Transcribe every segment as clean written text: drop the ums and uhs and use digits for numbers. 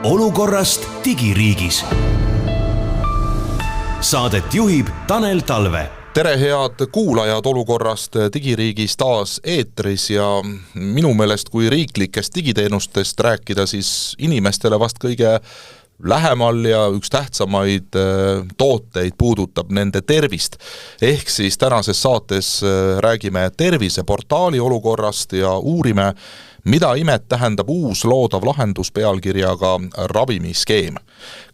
olukorrast digiriigis. Saadet juhib Tanel Talve. Tere head kuulajad, olukorrast digiriigis taas eetris ja minu meelest kui riiklikest digiteenustest rääkida, siis inimestele vast kõige lähemal ja üks tähtsamaid tooteid puudutab nende tervist. Ehk siis tänases saates räägime terviseportaali olukorrast ja uurime, mida imet tähendab uus loodav lahendus pealkirjaga ravimiskeem.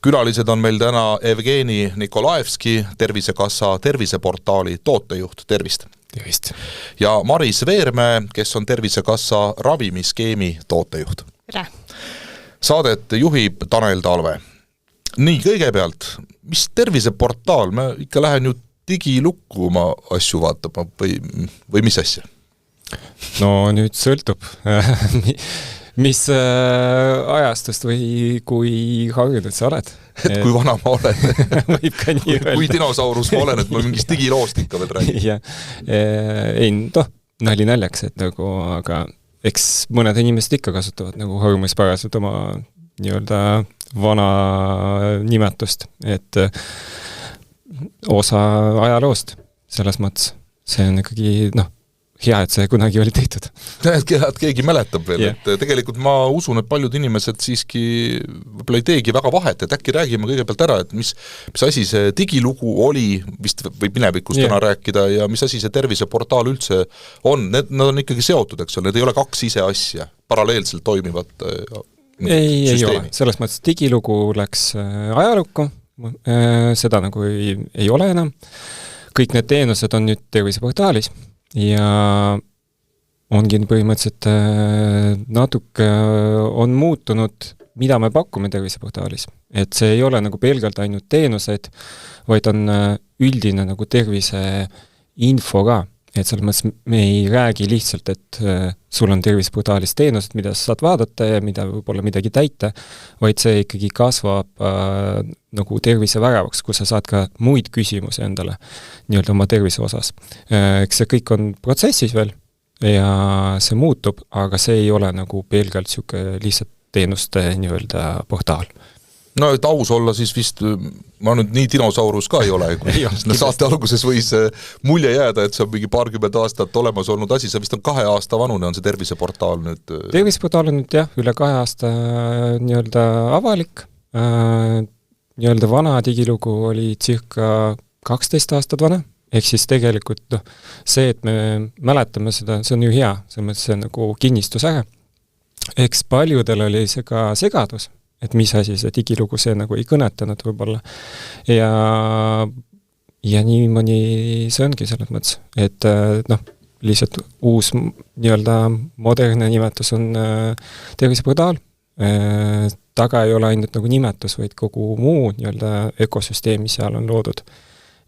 Külalised on meil täna Evgeni Nikolaevski, Tervisekassa terviseportaali tootejuht. Tervist! Tervist! Ja Maris Veermäe, kes on Tervisekassa ravimiskeemi tootejuht. Tere! Saadet juhib Tanel Talve. Nii, kõigepealt, mis terviseportaal? Ma ikka lähen ju digilukku oma asju vaatama või mis asja? No nüüd sõltub, mis ajastust või kui harjunud sa oled. Et kui vana ma olen. Võib ka nii öelda. Kui dinosaurus ma olen, et ma mingist digiloost ikka veel räägin. Ja, ei, nali naljaks, et nagu, aga eks mõned inimesed ikka kasutavad nagu harjumispäraselt oma nii-öelda vana nimetust, et osa ajaloost selles mõttes. See on ikkagi, hea, et see kunagi oli tehtud. Et keegi mäletab veel, et tegelikult ma usun, et paljud inimesed siiski võib-olla ei teegi väga vahet, et äkki räägime kõigepealt ära, et mis asi see digilugu oli, vist võib minevikust täna rääkida, ja mis asi see terviseportaal üldse on. Need on ikkagi seotud, eks ole, need ei ole kaks ise asja, paralleelselt toimivad ei ole. Selles mõttes digilugu läks ajalukku, seda nagu ei ole enam. Kõik need teenused on nüüd terviseportaalis ja ongi põhimõtteliselt natuke on muutunud, mida me pakume terviseportaalis. Et see ei ole nagu pelgalt ainult teenused, vaid on üldine nagu tervise info ka. Et selles mõttes me ei räägi lihtsalt, et sul on terviseportaalis teenused, mida sa saad vaadata ja mida võib-olla midagi täita, vaid see ikkagi kasvab nagu terviseväravaks, kus sa saad ka muid küsimusi endale nii-öelda oma tervise osas. Eks see kõik on protsessis veel ja see muutub, aga see ei ole nagu pelgalt siuke lihtsalt teenuste nii-öelda portaal. No, et aus olla, siis vist ma nüüd nii dinosaurus ka ei ole. Saate alguses võis mulje jääda, et see on mingi paarkümmend aastat olemas olnud asi. See vist on 2 aasta vanune, on see terviseportaal nüüd? Terviseportaal on nüüd üle 2 aasta nii-öelda avalik. Nii-öelda vana digilugu oli circa 12 aastat vana. Ehk siis tegelikult see, et me mäletame seda, see on ju hea. See on nagu kinnistus ära. Eks paljudel oli see ka segadus, et mis asi see digilugu see nagu ei kõnetanud võib-olla. Ja nii mõni see ongi selles mõttes, et lihtsalt uus nii-öelda modernne nimetus on terviseportaal. Taga ei ole ainult nagu nimetus, vaid kogu muu nii-öelda ökosüsteemi seal on loodud.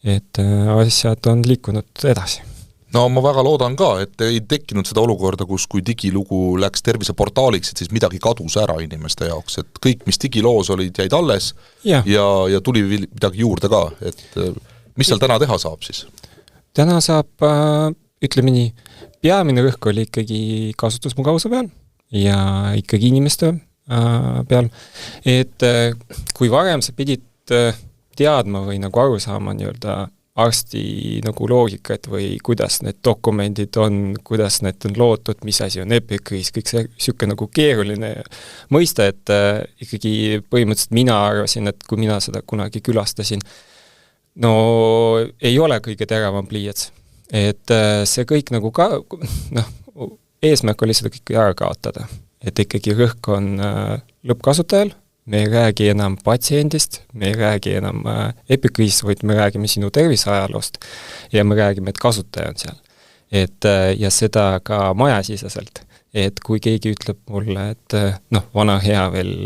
Et asjad on liikunud edasi. No ma väga loodan ka, et ei tekkinud seda olukorda, kus kui digilugu läks terviseportaaliks, et siis midagi kadus ära inimeste jaoks, et kõik, mis digiloos olid, jäid alles ja tuli midagi juurde ka, et mis seal täna teha saab siis? Täna saab, ütleme nii, peamine rõhk oli ikkagi kasutusmugavuse peal ja ikkagi inimeste peal, et kui varem sa pidid teadma või nagu aru saama nii-öelda arsti nagu loogikat või kuidas need dokumendid on, kuidas need on loodud, mis asi on epikriis, kõik see siuke nagu keeruline mõista, et ikkagi põhimõtteliselt mina arvasin, et kui mina seda kunagi külastasin, no ei ole kõige teravam pliiats. Et see kõik nagu ka, eesmärk oli seda kõik ära kaotada, et ikkagi rõhk on lõppkasutajal, me ei räägi enam patsiendist, me ei räägi enam epikriisist, vaid me räägime sinu terviseajaloost ja me räägime, et kasutaja on seal. Et, ja seda ka majasiseselt. Et kui keegi ütleb mulle, et vana hea veel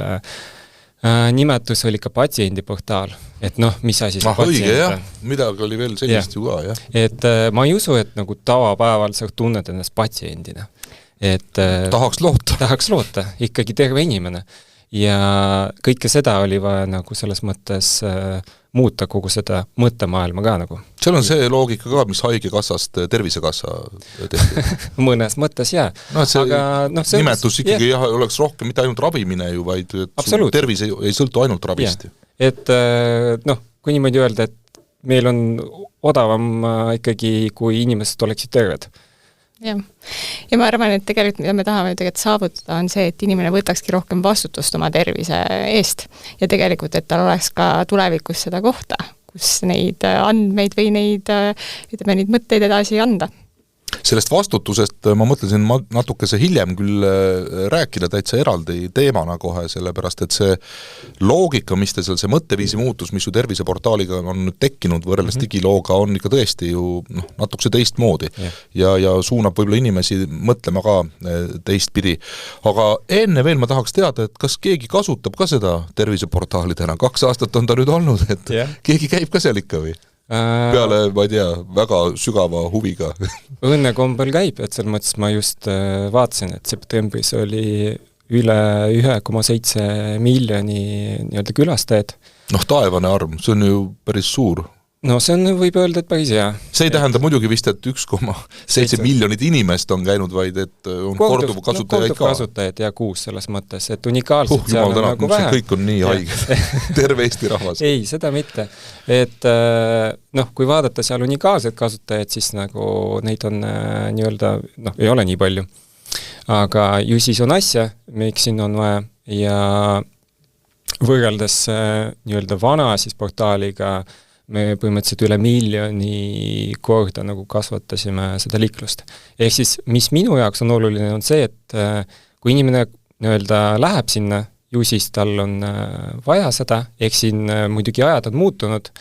nimetus oli ka patsiendiportaal, et mis asi see patsient õige, on. Midagi oli veel sellist ju ka, jah. Et ma ei usu, et nagu tavapäeval sa tunned ennast patsiendina. Et, tahaks loota, ikkagi terve inimene. Ja kõike seda oli vaja nagu selles mõttes muuta kogu seda mõttemaailma ka nagu. Seal on see loogika ka, mis Haigekassast Tervisekassa tehti. Mõnes mõttes jaa. See nimetus ikkagi oleks rohkem mitte ainult ravimine ju, vaid tervis ei sõltu ainult ravist. Et kui niimoodi öelda, et meil on odavam ikkagi, kui inimesed oleksid terved. Ja ma arvan, et tegelikult mida me tahame tegelikult saavutada on see, et inimene võtakski rohkem vastutust oma tervise eest ja tegelikult, et tal oleks ka tulevikus seda kohta, kus neid andmeid või neid mõtteid edasi anda. Sellest vastutusest ma mõtlesin natukese hiljem küll rääkida täitsa eraldi teemana kohe, sellepärast et see loogika, mis teil see mõtteviisi muutus, mis ju terviseportaaliga on nüüd tekkinud võrreldes digilooga, on ikka tõesti ju natukese teistmoodi ja suunab võib-olla inimesi mõtlema ka teistpidi. Aga enne veel ma tahaks teada, et kas keegi kasutab ka seda terviseportaalidena? 2 aastat on ta nüüd olnud, et keegi käib ka seal ikka või? Peale, ma ei tea, väga sügava huviga. Õnnekombel käib, et selles mõttes ma just vaatasin, et septembris oli üle 1,7 miljoni nii-öelda külastajad. Taevane arv, see on ju päris suur. No see on, võib öelda, et päris hea. See ei tähenda muidugi vist, et 1,7 miljonit inimest on käinud, vaid et on korduv kasutajaid ka. Kasutajaid ja 6 selles mõttes, et unikaalselt seal on nagu vähe. Kõik on nii haiged, terve Eesti rahvas. Ei, seda mitte. Et kui vaadata seal unikaalseid kasutajaid, siis nagu neid on nii-öelda, ei ole nii palju. Aga ju siis on asja, miks siin on vaja ja võrreldes nii-öelda vana siis portaaliga me põhimõtteliselt üle 1 miljoni korda nagu kasvatasime seda liiklust. Ehk siis, mis minu jaoks on oluline, on see, et kui inimene nii-öelda läheb sinna, ju siis tal on vaja seda, ehk siin muidugi ajad on muutunud,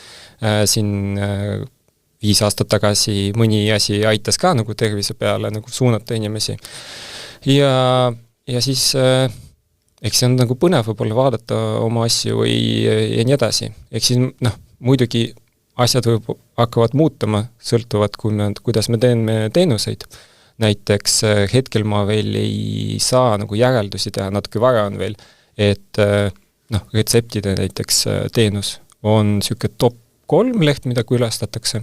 siin 5 aastat tagasi mõni asi aitas ka nagu tervise peale nagu suunata inimesi. Ja siis eks see on nagu põnev võib-olla vaadata oma asju ja nii edasi. Ehk siis muidugi asjad hakkavad muutuma, sõltuvad, kuidas me teeme teenuseid. Näiteks hetkel ma veel ei saa nagu järeldusi teha, natuke vara on veel, et retseptide näiteks teenus on siuke top 3 leht, mida külastatakse.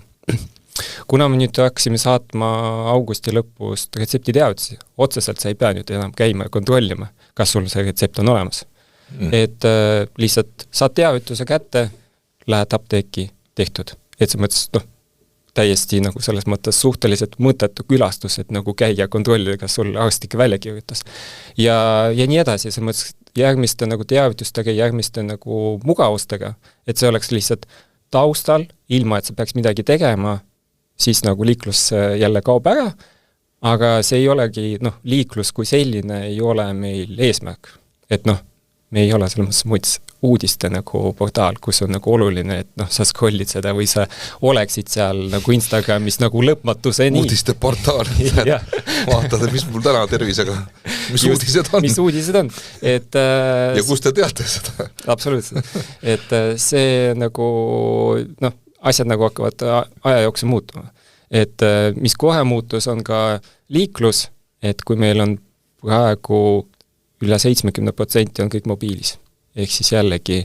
Kuna me nüüd hakkasime saatma augusti lõpust retseptiteavitusi, otseselt sa ei pea nüüd enam käima ja kontrollima, kas sul see retsept on olemas. Et lihtsalt saad teavituse kätte, lähed apteeki tehtud. Et see mõttes, täiesti nagu selles mõttes suhteliselt mõttetu külastus, et nagu käia kontrollida, kas sul arst ikka välja kirjutas. Ja nii edasi, see mõttes järgmiste nagu teavitustega, järgmiste nagu mugavustega, et see oleks lihtsalt taustal, ilma et sa peaks midagi tegema, siis nagu liiklus jälle kaob ära, aga see ei olegi, liiklus kui selline ei ole meil eesmärk. Et me ei ole selles mõttes uudiste nagu portaal, kus on nagu oluline, et sa scrollid seda või sa oleksid seal nagu Instagramis nagu lõpmatuseni. Uudiste portaal. Vaatad, mis mul täna tervisega, mis uudised on. Mis uudised on. Ja kus te teate seda? Absoluutselt. Et see nagu, asjad nagu hakkavad aja jooksul muutuma. Et mis kohe muutus on ka liiklus, et kui meil on praegu üle 70% on kõik mobiilis. Ehk siis jällegi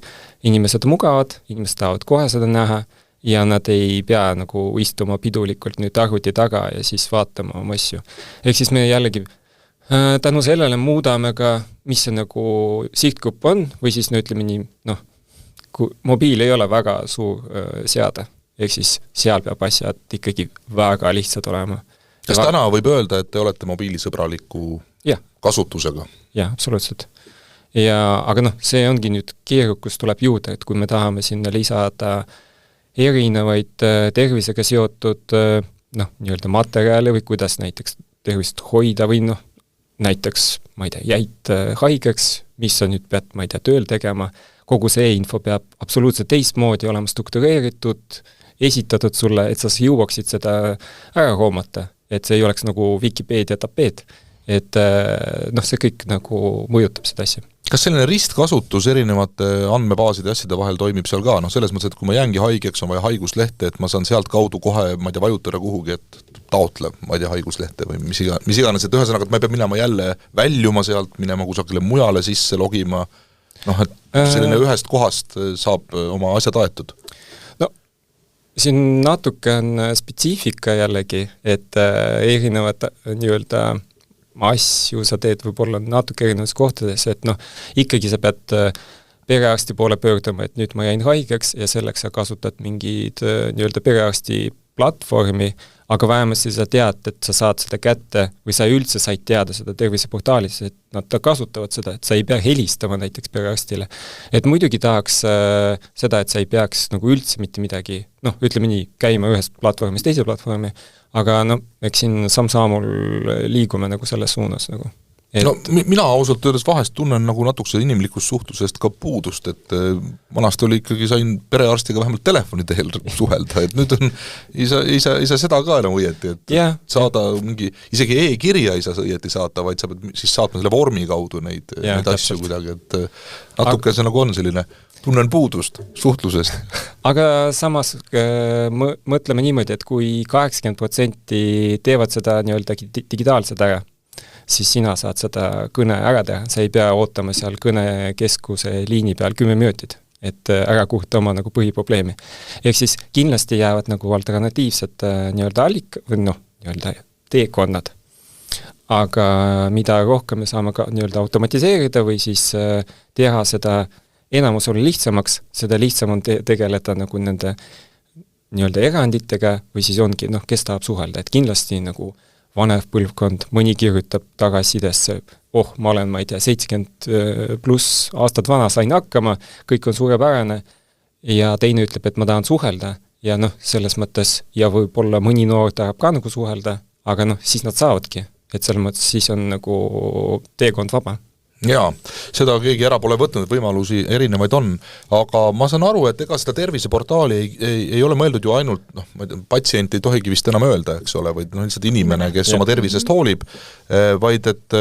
inimesed on mugavad, inimesed tahavad kohe seda näha ja nad ei pea nagu istuma pidulikult nüüd arvuti taga ja siis vaatama oma asju. Ehk siis me jällegi tänu sellele muudame ka, mis see nagu sihtgrupp on või siis ütleme nii, kui mobiil ei ole väga suur seade. Ehk siis seal peab asjad ikkagi väga lihtsad olema. Kas täna võib öelda, et te olete mobiilisõbraliku kasutusega? Jah, absoluutselt. Aga see ongi nüüd keerukus tuleb juurde, et kui me tahame sinna lisada erinevaid tervisega seotud nii-öelda materjale või kuidas näiteks tervist hoida või näiteks, ma ei tea, jäid haigeks, mis sa nüüd pead, ma ei tea, tööl tegema, kogu see info peab absoluutselt teistmoodi olema struktureeritud, esitatud sulle, et sa jõuaksid seda ära hoomata, et see ei oleks nagu Wikipedia tapeet. Et see kõik nagu mõjutab seda asja. Kas selline ristkasutus erinevate andmebaaside asjade vahel toimib seal ka? Selles mõttes, et kui ma jäängi haigeks, on vaja haiguslehte, et ma saan sealt kaudu kohe, ma ei tea, vajutada kuhugi, et taotle, ma ei tea, haiguslehte või mis iganes, et ühesõnaga, et ma peab minema jälle väljuma sealt, minema kusagile mujale sisse logima, et selline ühest kohast saab oma asjad aetud. siin natuke on spetsiifika jällegi, et erinevad nii-öelda asju sa teed võib-olla natuke erinevates kohtades, et noh, ikkagi sa pead perearsti poole pöörduma, et nüüd ma jäin haigeks ja selleks sa kasutad mingid nii-öelda perearsti platvormi, aga vähemasti sa tead, et sa saad seda kätte või sa üldse said teada seda terviseportaalis, et nad kasutavad seda, et sa ei pea helistama näiteks perearstile. Et muidugi tahaks seda, et sa ei peaks nagu üldse mitte midagi, noh, ütleme nii, käima ühest platvormist teise platvormi, aga no, eks siin samm-saamul liigume nagu selles suunas nagu. No mina ausalt öeldes vahest tunnen nagu natukese inimlikust suhtlusest ka puudust, et vanasti oli ikkagi sain perearstiga vähemalt telefoni teel suhelda, et nüüd on, ei saa seda ka enam õieti, et saada mingi, isegi e-kirja ei saa õieti saata, vaid sa pead siis saatma selle vormi kaudu neid asju kuidagi, et natuke see nagu on selline, tunnen puudust suhtlusest. Aga samas mõtleme niimoodi, et kui 80% teevad seda nii-öelda digitaalselt ära, siis sina saad seda kõne ära teha, sa ei pea ootama seal kõnekeskuse liini peal 10 minutit, et ära kuhta oma nagu põhiprobleemi. Ehk siis kindlasti jäävad nagu alternatiivsed nii-öelda või noh, nii-öelda teekonnad. Aga mida rohkem me saame ka nii-öelda automatiseerida või siis teha seda enamusele lihtsamaks, seda lihtsam on tegeleda nagu nende nii-öelda eranditega või siis ongi, noh, kes tahab suhelda, et kindlasti nagu vanev põlvkond, mõni kirjutab tagasisidesse, ma olen, ma ei tea, 70 pluss aastat vana, sain hakkama, kõik on suurepärane ja teine ütleb, et ma tahan suhelda ja noh, selles mõttes ja võib-olla mõni noor tahab ka nagu suhelda, aga noh, siis nad saavadki, et selles mõttes siis on nagu teekond vaba. Jaa, seda keegi ära pole võtnud, võimalusi erinevaid on, aga ma saan aru, et ega seda terviseportaali ei ole mõeldud ju ainult, noh, patsient ei tohigi vist enam öelda, eks ole, vaid lihtsalt inimene, kes oma tervisest hoolib, vaid et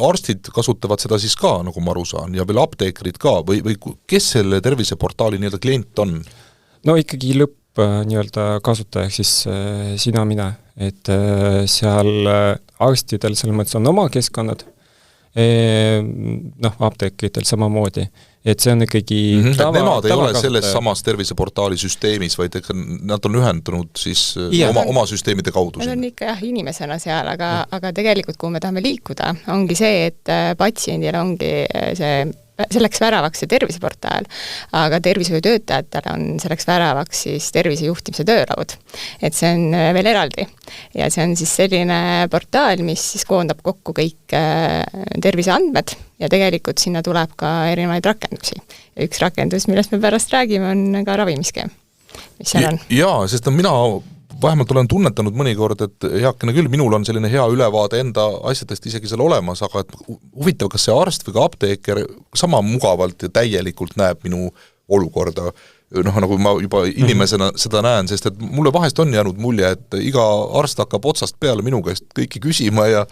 arstid kasutavad seda siis ka, nagu ma aru saan, ja veel apteekrid ka, või kes selle terviseportaali nii-öelda klient on? No ikkagi lõpp nii-öelda kasutaja, siis sina, mina, et seal arstidel selles mõttes on oma keskkonnad, noh, apteekritel samamoodi, et see on ikkagi nemad ei ole selles samas terviseportaali süsteemis, vaid nad on ühendunud siis oma süsteemide kaudu. Nad on ikka inimesena seal, aga tegelikult kuhu me tahame liikuda, ongi see, et patsiendil ongi selleks väravaks see terviseportaal, aga tervishoiutöötajatele on selleks väravaks siis tervisejuhtimise töölaud. Et see on veel eraldi. Ja see on siis selline portaal, mis siis koondab kokku kõik terviseandmed ja tegelikult sinna tuleb ka erinevaid rakendusi. Ja üks rakendus, millest me pärast räägime, on ka ravimiskeem, mis seal on. Jaa, sest mina vähemalt olen tunnetanud mõnikord, et heakene küll, minul on selline hea ülevaade enda asjadest isegi seal olemas, aga et huvitav, kas see arst või ka apteeker sama mugavalt ja täielikult näeb minu olukorda, noh, nagu ma juba inimesena seda näen, sest et mulle vahest on jäänud mulje, et iga arst hakkab otsast peale minu käest kõiki küsima ja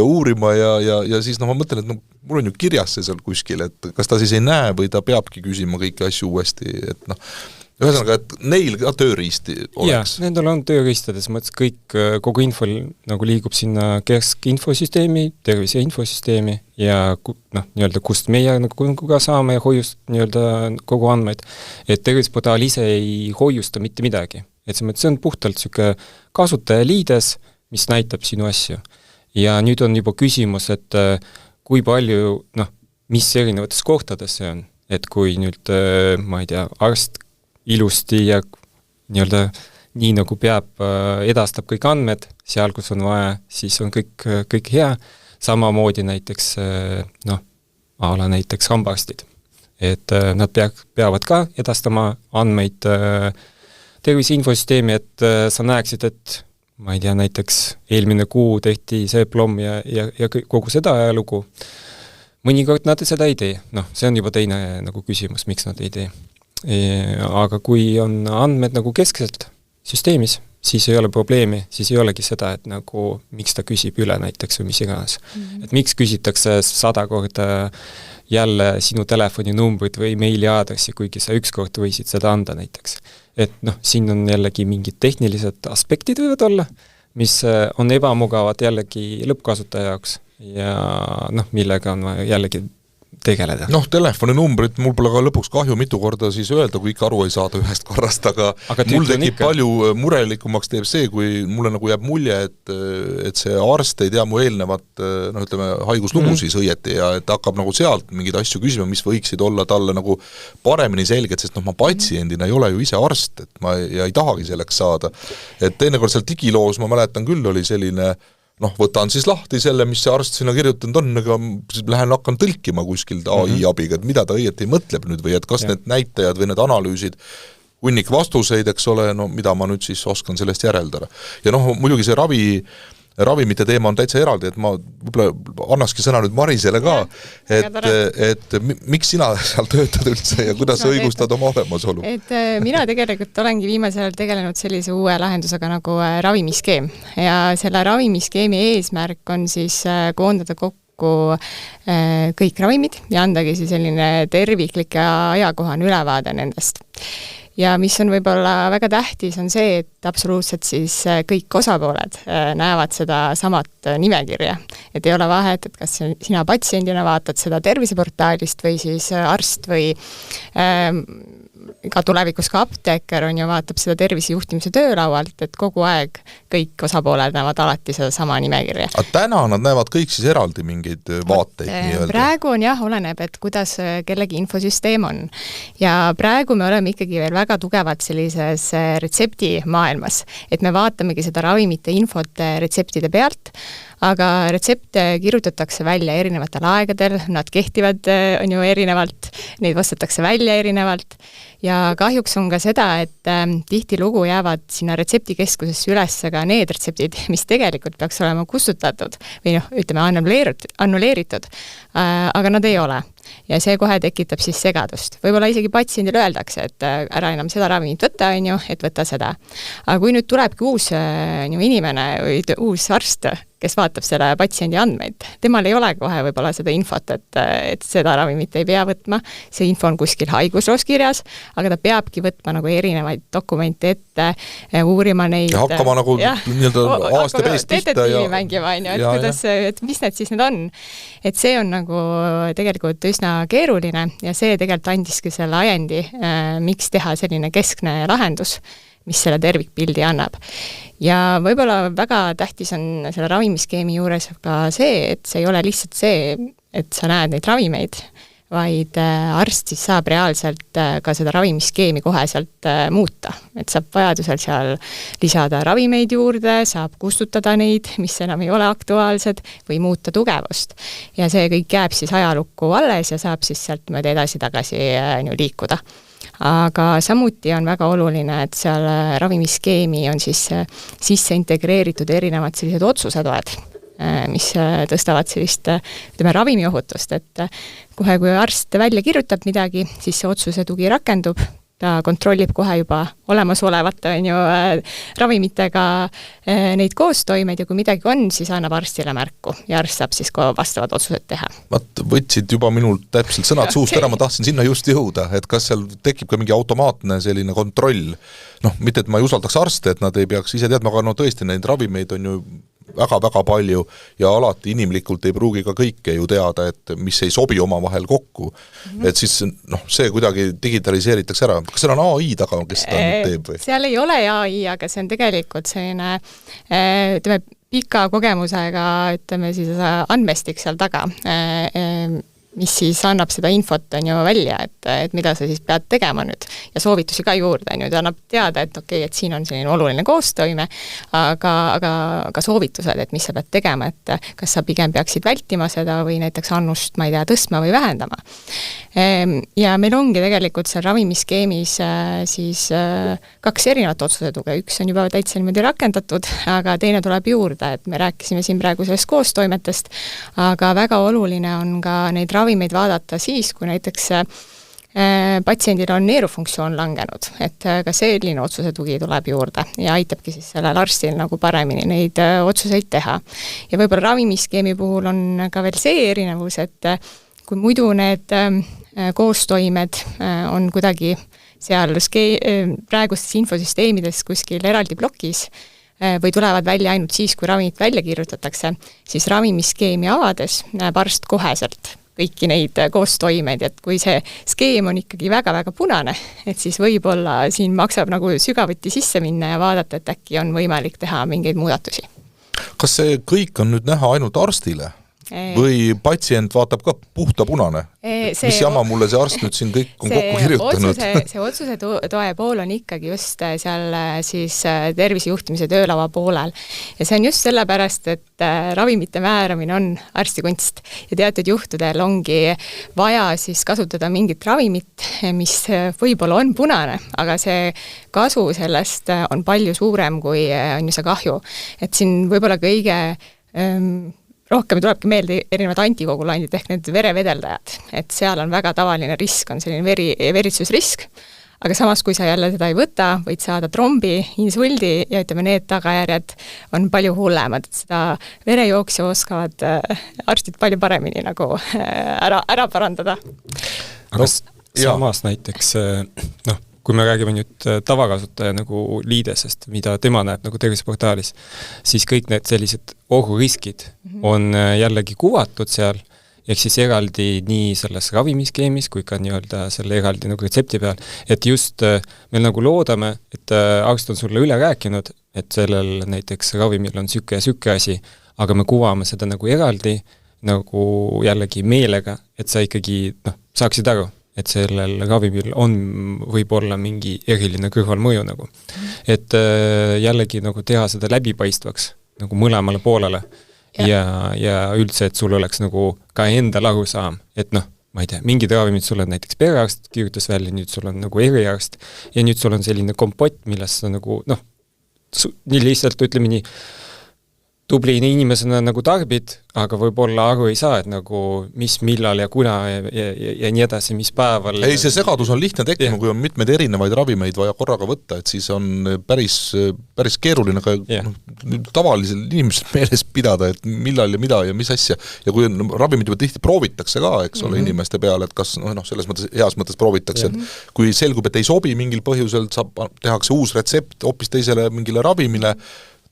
uurima ja siis noh, ma mõtlen, et no, mul on ju kirjas see seal kuskil, et kas ta siis ei näe või ta peabki küsima kõiki asju uuesti, et noh, ühesõnaga, et neil ka tööriisti oleks. Jah, nendel on tööriistades, mõttes kõik, kogu info nagu liigub sinna keskinfosüsteemi, tervise infosüsteemi ja noh, nii-öelda kust meie nagu ka saame hoiust nii-öelda kogu andmeid, et terviseportaal ise ei hoiusta mitte midagi. Et see on puhtalt selline kasutajaliides, mis näitab sinu asju. Ja nüüd on juba küsimus, et kui palju, noh, mis erinevates kohtades see on, et kui nüüd, ma ei tea, arst ilusti ja nii-öelda nii nagu peab, edastab kõik andmed, seal kus on vaja, siis on kõik hea, samamoodi näiteks, noh, ala näiteks hambaarstid. Et nad peavad ka edastama andmeid tervise infosüsteemi, et sa näeksid, et ma ei tea, näiteks eelmine kuu tehti see plomm ja kogu seda lugu. Mõnikord nad seda ei tee, noh, see on juba teine nagu küsimus, miks nad ei tee. Aga kui on andmed nagu keskselt süsteemis, siis ei ole probleemi, siis ei olegi seda, et nagu miks ta küsib üle näiteks või mis iganes. Et miks küsitakse 100 korda jälle sinu telefoninumbrit või meili aadressi, kuigi sa ükskord võisid seda anda näiteks. Et noh, siin on jällegi mingid tehnilised aspektid võivad olla, mis on ebamugavad jällegi lõppkasutaja jaoks ja noh, millega on jällegi tegeleda. Noh, telefoninumbrit mul pole ka lõpuks kahju mitu korda siis öelda, kui ikka aru ei saada ühest korrast, aga mul tekib palju murelikumaks teeb see, kui mulle nagu jääb mulje, et see arst ei tea mu eelnevat haiguslugu siis õieti ja et hakkab nagu sealt mingeid asju küsima, mis võiksid olla talle nagu paremini selged, sest ma patsiendina ei ole ju ise arst, et ma ei tahagi selleks saada. Et teinekord seal digiloos ma mäletan küll oli selline võtan siis lahti selle, mis see arst sinna kirjutanud on, aga lähen hakkan tõlkima kuskilt AI abiga, et mida ta õieti mõtleb nüüd või et kas need näitajad või need analüüsid, hunnik vastuseid, eks ole, mida ma nüüd siis oskan sellest järeldada. Ja muidugi see ravimite teema on täitsa eraldi, et ma võib-olla annakski sõna nüüd Marisele ka, et miks sina seal töötad üldse ja kuidas sa õigustad oma olemasolu? Et mina tegelikult olengi viimasel ajal tegelenud sellise uue lahendusega nagu ravimiskeem ja selle ravimiskeemi eesmärk on siis koondada kokku kõik ravimid ja andagi siis selline terviklik ja ajakohane ülevaade nendest. Ja mis on võib-olla väga tähtis, on see, et absoluutselt siis kõik osapooled näevad seda samat nimekirja. Et ei ole vahet, et kas sina patsiendina vaatad seda terviseportaalist või siis arst või ka tulevikus ka apteeker on ju vaatab seda tervisejuhtimise töölaualt, et kogu aeg kõik osapooled näevad alati seda sama nimekirja. Aga täna nad näevad kõik siis eraldi mingeid vaateid nii-öelda? Praegu on oleneb, et kuidas kellegi infosüsteem on. Ja praegu me oleme ikkagi veel väga tugevalt sellises retsepti maailmas, et me vaatamegi seda ravimite infot retseptide pealt, aga retsepte kirjutatakse välja erinevatel aegadel, nad kehtivad on ju erinevalt, neid vastatakse välja erinevalt ja kahjuks on ka seda, et tihtilugu jäävad sinna retseptikeskusesse üles ka need retseptid, mis tegelikult peaks olema kustutatud või annuleeritud, aga nad ei ole. Ja see kohe tekitab siis segadust. Võib-olla isegi patsiendile öeldakse, et ära enam seda ravimit võtta, et võtta seda. Aga kui nüüd tulebki uus inimene või uus arst, kes vaatab selle patsiendi andmeid, temal ei ole kohe võib-olla seda infot, et seda ravimit ei pea võtma, see info on kuskil haigusloos kirjas, aga ta peabki võtma nagu erinevaid dokumente ette, uurima neid. Ja hakkama nagu aasta peest pihta ja mängima, et mis need siis need on. Et see on nagu tegelikult üsna keeruline ja see tegelikult andiski selle ajendi, miks teha selline keskne lahendus, mis selle tervikpildi annab. Ja võib-olla väga tähtis on selle ravimiskeemi juures ka see, et see ei ole lihtsalt see, et sa näed neid ravimeid, vaid arst siis saab reaalselt ka seda ravimiskeemi koheselt muuta. Et saab vajadusel seal lisada ravimeid juurde, saab kustutada neid, mis enam ei ole aktuaalsed, või muuta tugevust. Ja see kõik jääb siis ajalukku alles ja saab siis sealt mööda edasi-tagasi liikuda. Aga samuti on väga oluline, et seal ravimiskeemi on siis sisse integreeritud erinevad sellised otsusetoed, mis tõstavad sellist ravimiohutust, et kohe kui arst välja kirjutab midagi, siis see otsuse tugi rakendub, ta kontrollib kohe juba olemasolevate ravimitega neid koostoimeid ja kui midagi on, siis annab arstile märku ja arst saab siis ka vastavad otsused teha. Võtsid juba minult täpselt sõnad suust ära, ma tahtsin sinna just jõuda, et kas seal tekib ka mingi automaatne selline kontroll, mitte et ma ei usaldaks arste, et nad ei peaks ise teadma, aga tõesti neid ravimeid on ju väga-väga palju ja alati inimlikult ei pruugi ka kõike ju teada, et mis ei sobi omavahel kokku. Et siis see kuidagi digitaliseeritakse ära. Kas seal on AI taga, kes seda teeb? Või? Seal ei ole AI, aga see on tegelikult selline pika kogemusega siis andmestik seal taga, mis siis annab seda infot välja, et mida sa siis pead tegema nüüd ja soovitusi ka juurde, ta annab teada, et et siin on selline oluline koostoime, aga soovitused, et mis sa pead tegema, et kas sa pigem peaksid vältima seda või näiteks annust, ma ei tea, tõstma või vähendama. Ja meil ongi tegelikult seal ravimiskeemis siis 2 erinevat otsusetuge, üks on juba täitsa niimoodi rakendatud, aga teine tuleb juurde, et me rääkisime siin praegu sellest koostoimetest, aga väga oluline on ka neid ravimeid vaadata siis, kui näiteks patsiendil on neerufunktsioon langenud, et ka selline otsusetugi tuleb juurde ja aitabki siis sellel arstil nagu paremini neid otsuseid teha. Ja võib-olla ravimiskeemi puhul on ka veel see erinevus, et kui muidu need koostoimed on kuidagi seal praegustes infosüsteemides kuskil eraldi plokis või tulevad välja ainult siis, kui ravimit välja kirjutatakse, siis ravimiskeemi avades näeb arst koheselt kõiki neid koostoimeid, et kui see skeem on ikkagi väga-väga punane, et siis võib-olla siin maksab nagu sügavuti sisse minna ja vaadata, et äkki on võimalik teha mingeid muudatusi. Kas see kõik on nüüd näha ainult arstile? Või patsient vaatab ka puhta punane? Mis jama mulle see arst nüüd siin kõik on kokku kirjutanud? See otsuse toe pool on ikkagi just seal siis tervisejuhtimise töölava poolel. Ja see on just sellepärast, et ravimite määramine on arstikunst. Ja teatud juhtudel ongi vaja siis kasutada mingit ravimit, mis võib-olla on punane, aga see kasu sellest on palju suurem, kui on ju see kahju. Et siin võib-olla kõige rohkem tulebki meelde erinevad antikogulaandid ehk need verevedeldajad, et seal on väga tavaline risk, on selline veritsusrisk, aga samas, kui sa jälle seda ei võta, võid saada trombi, insuldi ja ütleme, need tagajärjed on palju hullemad, et seda verejooksu oskavad arstid palju paremini nagu ära parandada. Aga samas näiteks, kui me räägime nüüd tavakasutaja nagu liidesest, mida tema näeb nagu terviseportaalis, siis kõik need sellised ohuriskid on jällegi kuvatud seal, ehk siis eraldi nii selles ravimiskeemis kui ka nii-öelda selle eraldi nagu retsepti peal, et just me nagu loodame, et arst on sulle üle rääkinud, et sellel näiteks ravimil on süke ja süke asi, aga me kuvame seda nagu eraldi, nagu jällegi meelega, et sa ikkagi saaksid aru, et sellel ravimil on võib-olla mingi eriline kõrvalmõju nagu. Et jällegi nagu teha seda läbipaistvaks nagu mõlemale poolele ja üldse, et sul oleks nagu ka endal arusaam, et ma ei tea, mingid ravimid sul on näiteks perearst kirjutas välja, nüüd sul on nagu eriarst ja nüüd sul on selline kompott, millest sa nagu nii lihtsalt ütleme nii tubli inimesena nagu tarbid, aga võib-olla aru ei saa, et nagu mis, millal ja kuna ja nii edasi, mis päeval. Ei, see segadus on lihtne tekkima, kui on mitmeid erinevaid ravimeid vaja korraga võtta, et siis on päris keeruline ka tavalisel inimesel meeles pidada, et millal ja mida ja mis asja. Ja kui ravimid juba tihti proovitakse ka, eks ole, inimeste peale, et kas selles mõttes, heas mõttes proovitakse, et kui selgub, et ei sobi mingil põhjusel, tehakse uus retsept hoopis teisele mingile ravimile,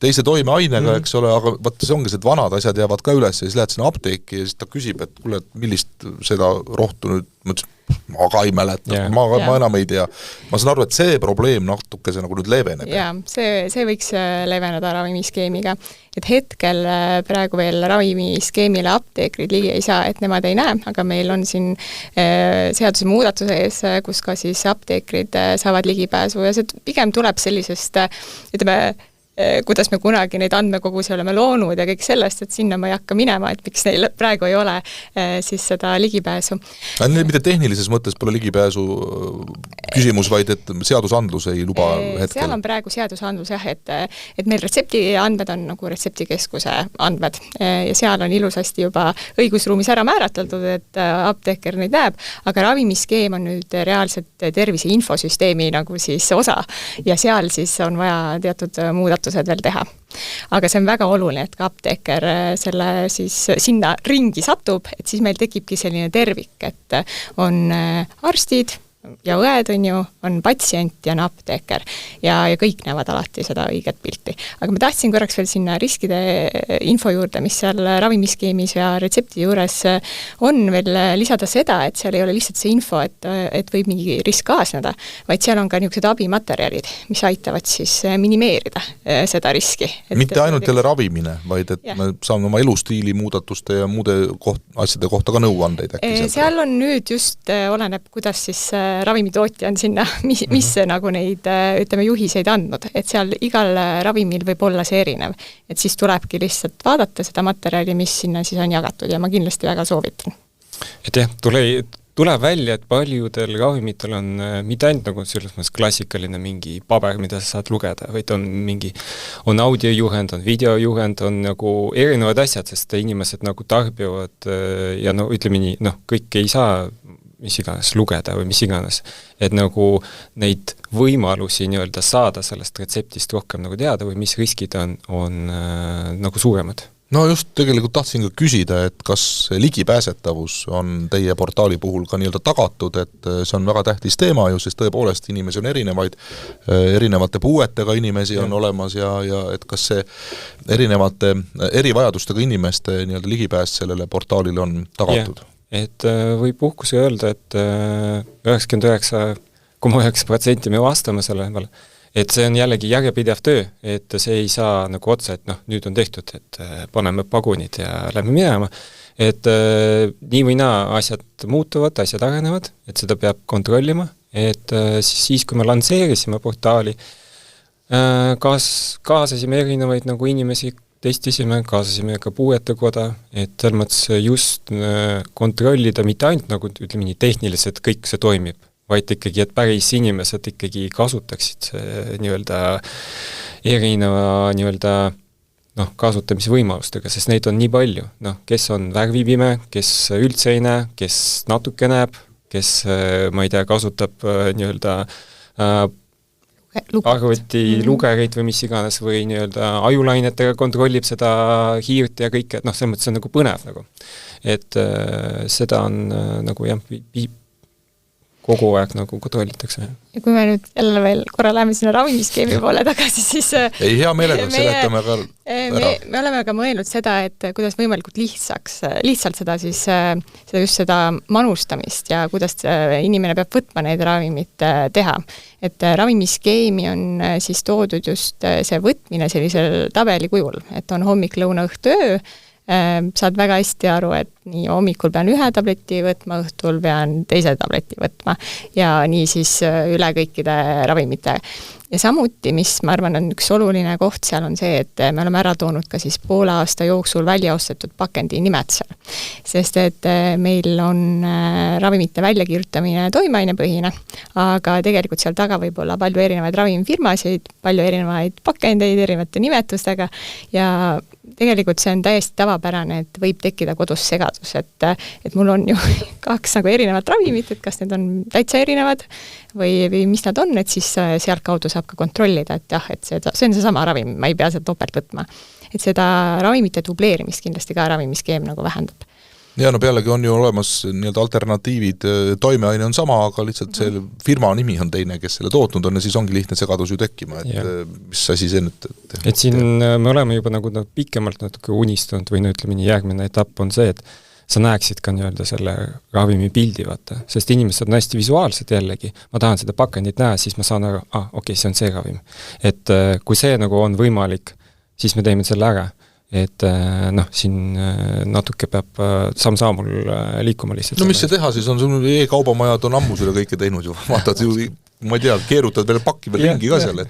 teise toimeainega, eks ole, aga vaata, see ongi, et vanad asjad jäävad ka üles ja siis lähed sinna apteeki ja siis ta küsib, et kuule, millist seda rohtu nüüd, ma ka ei mäleta, ma enam ei tea. Ma saan aru, et see probleem natuke see nagu nüüd leeveneb. Jaa, see võiks leeveneda ravimiskeemiga. Et hetkel praegu veel ravimiskeemile apteekrid ligi ei saa, et nemad ei näe, aga meil on siin seaduse muudatuse ees, kus ka siis apteekrid saavad ligipääsu ja see pigem tuleb sellisest, ütleme, kuidas me kunagi neid andmekogusi oleme loonud ja kõik sellest, et sinna ma ei hakka minema, et miks neil praegu ei ole siis seda ligipääsu. Mitte tehnilises mõttes pole ligipääsu küsimus, vaid et seadusandlus ei luba hetkel. Seal on praegu seadusandlus jah, et meil retsepti andmed on nagu retseptikeskuse andmed ja seal on ilusasti juba õigusruumis ära määratletud, et apteeker neid näeb, aga ravimiskeem on nüüd reaalselt tervise infosüsteemi nagu siis osa ja seal siis on vaja teatud muudatused veel teha. Aga see on väga oluline, et ka apteeker selle siis sinna ringi satub, et siis meil tekibki selline tervik, et on arstid ja õed on ju, on patsient ja on apteeker ja kõik näevad alati seda õiget pilti. Aga ma tahtsin korraks veel sinna riskide info juurde, mis seal ravimiskeemis ja retsepti juures on veel lisada seda, et seal ei ole lihtsalt see info, et võib mingi risk kaasneda, vaid seal on ka niisugused abimaterjalid, mis aitavad siis minimeerida seda riski. Mitte ainult jälle ravimine, vaid et me saame oma elustiili muudatuste ja muude asjade kohta ka nõuandeid äkki. Seal on nüüd just, oleneb, kuidas siis ravimitootja on sinna, mis nagu neid, ütleme, juhiseid andnud, et seal igal ravimil võib olla see erinev. Et siis tulebki lihtsalt vaadata seda materjali, mis sinna siis on jagatud ja ma kindlasti väga soovitan. Et jah, tuleb välja, et paljudel ravimitel on mitte ainult nagu selles mõttes klassikaline mingi paber, mida sa saad lugeda, vaid on audiojuhend, on videojuhend, on nagu erinevad asjad, sest inimesed nagu tarbivad ja ütleme nii, kõik ei saa mis iganes lugeda või mis iganes, et nagu neid võimalusi nii-öelda saada sellest retseptist rohkem nagu teada või mis riskid on nagu suuremad. No just tegelikult tahtsin ka küsida, et kas ligipääsetavus on teie portaali puhul ka nii-öelda tagatud, et see on väga tähtis teema ju, sest tõepoolest inimesi on erinevate puuetega inimesi on olemas ja et kas see erivajadustega inimeste nii-öelda ligipääs sellele portaalile on tagatud? et võib uhkusega öelda, et 99,9% me vastame selle peale, et see on jällegi järjepidev töö, et see ei saa nagu otsa, et nüüd on tehtud, et paneme pagunid ja lähme minema, et nii või naa asjad muutuvad, asjad arenevad, et seda peab kontrollima, et siis kui me lansseerisime portaali, kaasasime erinevaid nagu inimesi, testisime, kaasasime ka puuetekoda, et selles mõttes just kontrollida mitte ainult nagu ütleme nii tehniliselt kõik see toimib, vaid ikkagi, et päris inimesed ikkagi kasutaksid nii-öelda erineva nii-öelda kasutamise võimalustega, sest neid on nii palju, kes on värvipime, kes üldse ei näe, kes natuke näeb, kes, ma ei tea, kasutab nii-öelda arvuti lugereid või mis iganes või nii-öelda ajulainetega kontrollib seda hiirt ja kõike, et selles mõttes on nagu põnev nagu. Et seda on nagu jah, kogu aeg nagu kontrollitakse. Ja kui me nüüd jälle veel korra läheme sinna ravimiskeemi poole tagasi, siis ei, hea meelega seletame ka ära. Me oleme ka mõelnud seda, et kuidas võimalikult lihtsalt seda siis, seda manustamist ja kuidas inimene peab võtma neid ravimit teha. Et ravimiskeemi on siis toodud just see võtmine sellisel tabeli kujul, et on hommik, lõuna, õhtu, öö, saad väga hästi aru, et nii hommikul pean ühe tableti võtma, õhtul pean teise tableti võtma ja nii siis üle kõikide ravimite. Ja samuti, mis ma arvan on üks oluline koht seal on see, et me oleme ära toonud ka siis poole aasta jooksul välja ostetud pakendi nimed seal. Sest et meil on ravimite väljakirjutamine toimeainepõhine, aga tegelikult seal taga võib olla palju erinevaid ravimifirmasid, palju erinevaid pakendeid erinevate nimetustega ja tegelikult see on täiesti tavapärane, et võib tekkida kodus segadus, et mul on ju 2 nagu erinevat ravimit, et kas need on täitsa erinevad või mis nad on, et siis sealt kaudu saab ka kontrollida, et jah, et see on seesama ravim, ma ei pea seda topelt võtma. Et seda ravimite dubleerimist kindlasti ka ravimiskeem nagu vähendab. Ja pealegi on ju olemas nii-öelda alternatiivid, toimeaine on sama, aga lihtsalt see firma nimi on teine, kes selle tootnud on ja siis ongi lihtne segadus ju tekkima, et mis asi see nüüd? Et siin me oleme juba nagu pikemalt natuke unistanud või ütleme nii, järgmine etapp on see, et sa näeksid ka nii-öelda selle ravimi pildi, vaata, sest inimesed on hästi visuaalsed jällegi, ma tahan seda pakendit näha, siis ma saan aru, okei, see on see ravim. Et kui see nagu on võimalik, siis me teeme selle ära. Et siin natuke peab samm-saamul liikuma lihtsalt. No mis see teha siis on, sul e-kaubamajad on ammu selle kõike teinud ju, vaatad ju, ma ei tea, keerutad veel pakki veel ringi ka seal, et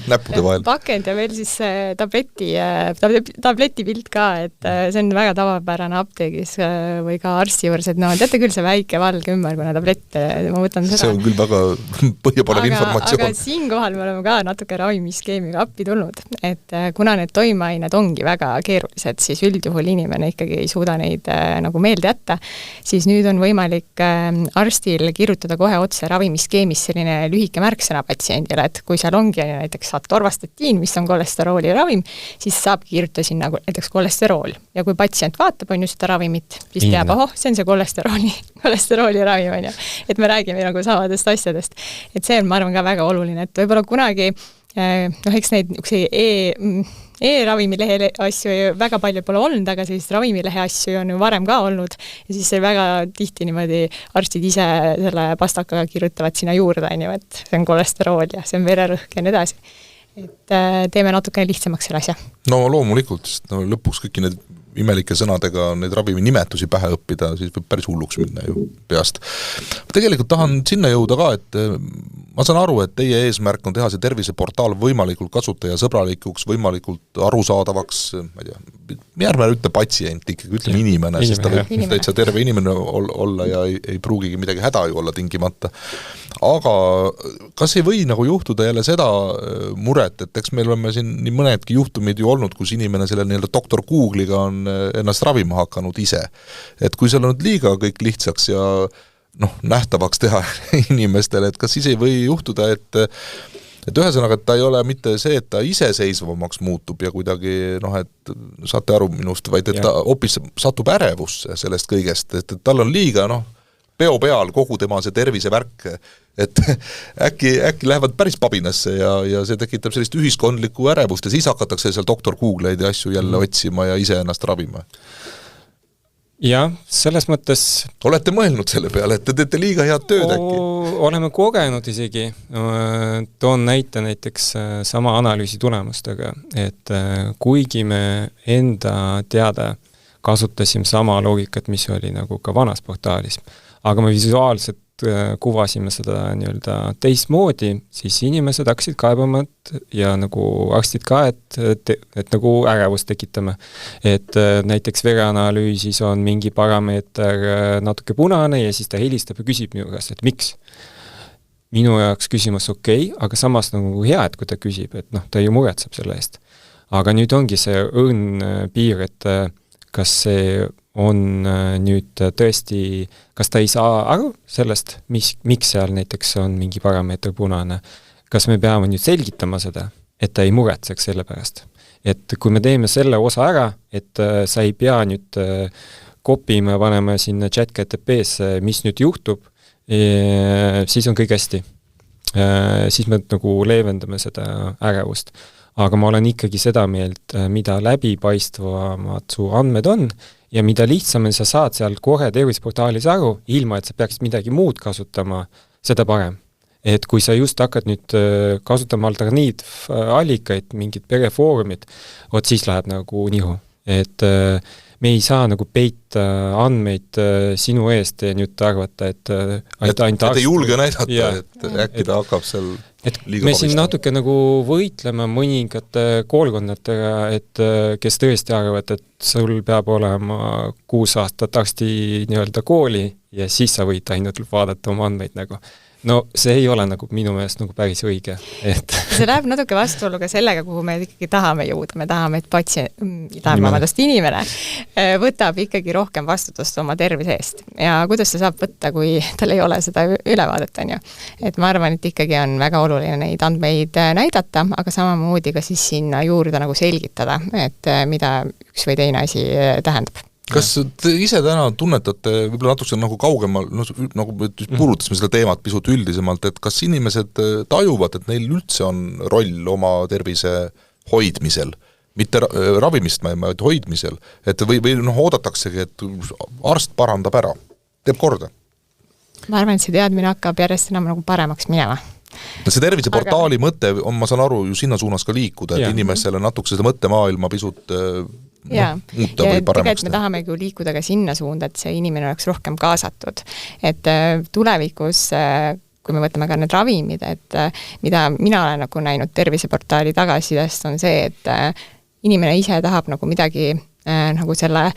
näppude vahel. Pakend ja veel siis tableti pilt ka, et see on väga tavapärane apteegis või ka arsti juures, et teate küll see väike valge ümmargune tablett, ma võtan seda. See on küll väga põhjapanev informatsioon. Aga siinkohal me oleme ka natuke ravimiskeemiga appi tulnud, et kuna need toimeained ongi väga keerulised, siis üldjuhul inimene ikkagi ei suuda neid nagu meelde jätta, siis nüüd on võimalik arstil kirjutada kohe otse ravimiskeemis selline lühike märksõna patsiendile, et kui seal ongi näiteks atorvastatiin, mis on kolesterooli ravim, siis saab kirjutada sinna näiteks kolesterool. Ja kui patsient vaatab, on ju seda ravimit, siis teab, see on see kolesterooli ravim, on ju. Et me räägime nagu samadest asjadest. Et see on, ma arvan, ka väga oluline, et võib-olla kunagi, eks neid e-ravimilehe asju väga palju pole olnud, aga sellist ravimilehe asju on ju varem ka olnud ja siis see väga tihti niimoodi arstid ise selle pastakaga kirjutavad sinna juurde, et see on kolesterool ja see on vererõhk ja nii edasi. Et teeme natukene lihtsamaks selle asja. No loomulikult, sest lõpuks kõiki need imelike sõnadega neid ravimi nimetusi pähe õppida, siis võib päris hulluks minna ju peast. Tegelikult tahan sinna jõuda ka, et ma saan aru, et teie eesmärk on teha see terviseportaal võimalikult kasutajasõbralikuks, võimalikult arusaadavaks, ma ei tea, järgmine ütle patsient ikkagi, ütleme inimene, sest ta võib täitsa terve inimene olla ja ei pruugigi midagi häda ju olla tingimata. Aga kas ei või nagu juhtuda jälle seda muret, et eks meil oleme siin nii mõnedki juhtumid ju olnud, kus inimene selle nii-öelda doktor Google'iga on ennast ravima hakanud ise. Et kui seal on liiga kõik lihtsaks ja nähtavaks teha inimestele, et kas siis ei või juhtuda, et ühesõnaga, et ta ei ole mitte see, et ta iseseisvamaks muutub ja kuidagi, et saate aru minust, vaid et ta hoopis satub ärevusse sellest kõigest, et tal on liiga, peo peal kogu tema see tervisevärk, et äkki lähevad päris pabinasse ja see tekitab sellist ühiskondlikku ärevust ja siis hakatakse seal doktor Google'id ja asju jälle otsima ja ise ennast ravima. jah, selles mõttes olete mõelnud selle peale, et te teete liiga head tööd äkki? Oleme kogenud isegi, toon näite näiteks sama analüüsi tulemustega, et kuigi me enda teada kasutasime sama loogikat, mis oli nagu ka vanas portaalis, aga me visuaalselt kuvasime seda nii-öelda teistmoodi, siis inimesed hakkasid kaebama ja nagu arstid ka, et nagu ärevust tekitame. Et näiteks vereanalüüsis on mingi parameeter natuke punane ja siis ta helistab ja küsib minu käest, et miks? Minu jaoks küsimus okei, aga samas nagu hea, et kui ta küsib, et noh, ta ju muretseb selle eest. Aga nüüd ongi see õrn piir, et kas see on nüüd tõesti, kas ta ei saa aru sellest, miks seal näiteks on mingi parameeter punane, kas me peame nüüd selgitama seda, et ta ei muretseks selle pärast. Et kui me teeme selle osa ära, et sa ei pea nüüd kopima ja panema sinna chat-GTP-sse, mis nüüd juhtub, siis on kõik hästi. Siis me nagu leevendame seda ärevust. Aga ma olen ikkagi seda meelt, mida läbipaistvamad su andmed on ja mida lihtsamini sa saad seal kohe tervisportaalis aru, ilma et sa peaksid midagi muud kasutama, seda parem. Et kui sa just hakkad nüüd kasutama alternatiivallikaid, mingid perefoorumid, siis läheb nagu nihu. Et me ei saa nagu peita andmeid sinu eest ja nüüd arvata, et ainult ei julge näidata, et äkki ta hakkab seal liiga me siin natuke nagu võitleme mõningate koolkonnatega, et kes tõesti arvavad, et sul peab olema 6 aastat arsti nii-öelda kooli ja siis sa võid ainult vaadata oma andmeid nagu. No see ei ole nagu minu meelest nagu päris õige. Et see läheb natuke vastuolu ka sellega, kuhu me ikkagi tahame jõuda. Me tahame, et inimene võtab ikkagi rohkem vastutust oma tervise eest. Ja kuidas see saab võtta, kui tal ei ole seda ülevaadet, on ju? Et ma arvan, et ikkagi on väga oluline neid andmeid näidata, aga samamoodi ka siis sinna juurde nagu selgitada, et mida üks või teine asi tähendab. Kas te ise täna tunnetate võib-olla natuke nagu kaugemal, nagu puudutasime seda teemat pisut üldisemalt, et kas inimesed tajuvad, et neil üldse on roll oma tervise hoidmisel, mitte ravimist, vaid hoidmisel, et või oodataksegi, et arst parandab ära, teeb korda? Ma arvan, et see teadmine hakkab järjest enam nagu paremaks minema. See terviseportaali mõte on, ma saan aru, ju sinna suunas ka liikuda, et inimesele natuke seda mõttemaailma pisut muuta või paremaks. Me tahamegi ju liikuda ka sinna suunda, et see inimene oleks rohkem kaasatud. Et tulevikus, kui me võtame ka need ravimid, et mida mina olen nagu näinud terviseportaali tagasidest, on see, et inimene ise tahab nagu midagi nagu selle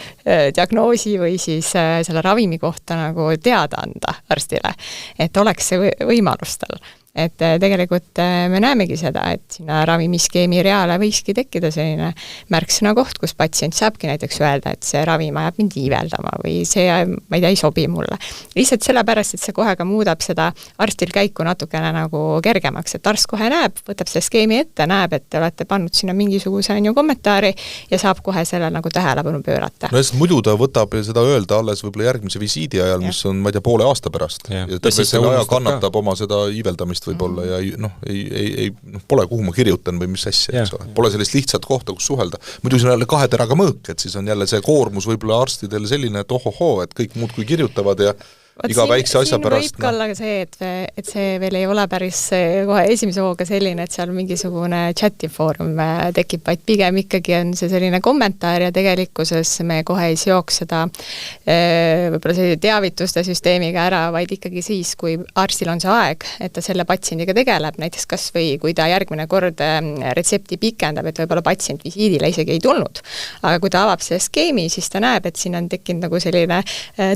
diagnoosi või siis selle ravimi kohta nagu teada anda arstile, et oleks see võimalus tal. Et tegelikult me näemegi seda, et sinna ravimiskeemi reale võikski tekkida selline märksõna koht, kus patsient saabki näiteks öelda, et see ravim ajab mind iiveldama või see, ma ei tea, ei sobi mulle. Lihtsalt sellepärast, et see kohe ka muudab seda arstil käiku natukene nagu kergemaks, et arst kohe näeb, võtab see skeemi ette, näeb, et te olete pannud sinna mingisuguse kommentaari ja saab kohe selle nagu tähelepanu pöörata. No sest muidu ta võtab seda öelda alles võib-olla järgmise visiidi ajal, mis on, ma ei tea, poole aasta pärast. Ja terve selle aja kannatab oma seda iiveldamist võib-olla ja pole kuhu ma kirjutan või mis asja, eks ole. Pole sellist lihtsat kohta, kus suhelda. Muidu see on jälle 2 teraga mõõk, et siis on jälle see koormus võib-olla arstidel selline, et ohohoo, et kõik muud kui kirjutavad ja iga väikse asja pärast. Võib ka olla see, et see veel ei ole päris kohe esimese hooga selline, et seal mingisugune chatifoorum tekib, vaid pigem ikkagi on see selline kommentaar ja tegelikkuses me kohe ei seoks seda võib-olla see teavituste süsteemiga ära, vaid ikkagi siis, kui arstil on see aeg, et ta selle patsiendiga tegeleb, näiteks kas või kui ta järgmine kord retsepti pikendab, et võib-olla patsient visiidile isegi ei tulnud. Aga kui ta avab see skeemi, siis ta näeb, et siin on tekkinud nagu selline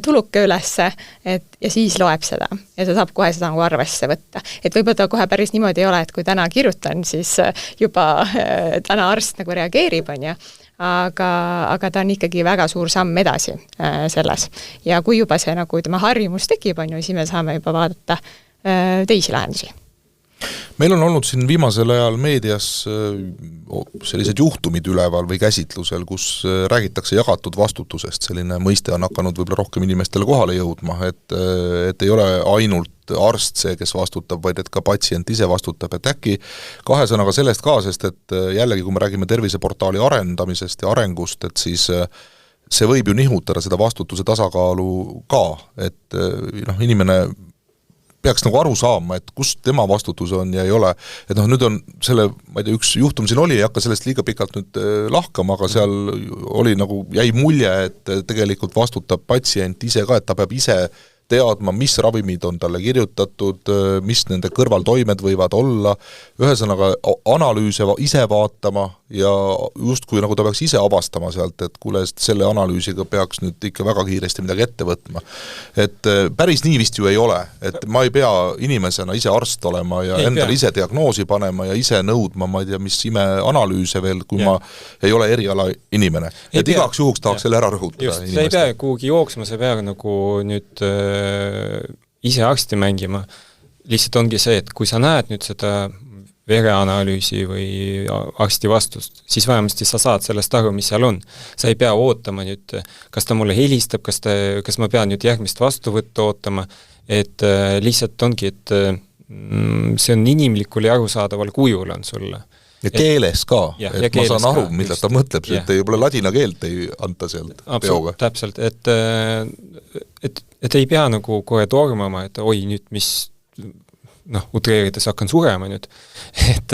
tuluke ülesse, ja siis loeb seda ja ta saab kohe seda nagu arvesse võtta. Et võib-olla ta kohe päris niimoodi ei ole, et kui täna kirjutan, siis juba täna arst nagu reageerib, on ju, aga ta on ikkagi väga suur samm edasi selles. Ja kui juba see nagu harjumus tekib, on ju, siis me saame juba vaadata teisi lahendusi. Meil on olnud siin viimasel ajal meedias sellised juhtumid üleval või käsitlusel, kus räägitakse jagatud vastutusest, selline mõiste on hakanud võib-olla rohkem inimestele kohale jõudma, et ei ole ainult arst see, kes vastutab, vaid et ka patsient ise vastutab, et äkki 2 sõnaga sellest ka, sest et jällegi, kui me räägime terviseportaali arendamisest ja arengust, et siis see võib ju nihutada seda vastutuse tasakaalu ka, et inimene peaks nagu aru saama, et kus tema vastutus on ja ei ole, et nüüd on selle, ma ei tea, üks juhtum siin oli, ei hakka sellest liiga pikalt nüüd lahkama, aga seal oli nagu, jäi mulje, et tegelikult vastutab patsient ise ka, et ta peab ise teadma, mis ravimid on talle kirjutatud, mis nende kõrvaltoimed võivad olla, ühesõnaga analüüse ise vaatama ja justkui nagu ta peaks ise avastama sealt, et kuule, selle analüüsiga peaks nüüd ikka väga kiiresti midagi ette võtma. Et päris nii vist ju ei ole, et ma ei pea inimesena ise arst olema ja endale ise diagnoosi panema ja ise nõudma, ma ei tea, mis imeanalüüse veel, kui ma ei ole eriala inimene. Et igaks juhuks tahaks selle ära rõhutada. Just, sa ei pea kuhugi jooksma, sa ei pea nagu nüüd ise arsti mängima, lihtsalt ongi see, et kui sa näed nüüd seda vereanalüüsi või arsti vastust, siis vähemasti sa saad sellest aru, mis seal on. Sa ei pea ootama nüüd, kas ta mulle helistab, kas ma pean nüüd järgmist vastuvõttu ootama, et lihtsalt ongi, et see on inimlikul ja arusaadaval kujul on sulle. Ja keeles ka, et ma saan aru, mida ta mõtleb, et ei ole ladina keelt ei anta sealt peoga. Täpselt, et ei pea nagu kohe tormama, et oi nüüd, mis utreerides hakkan surema nüüd, et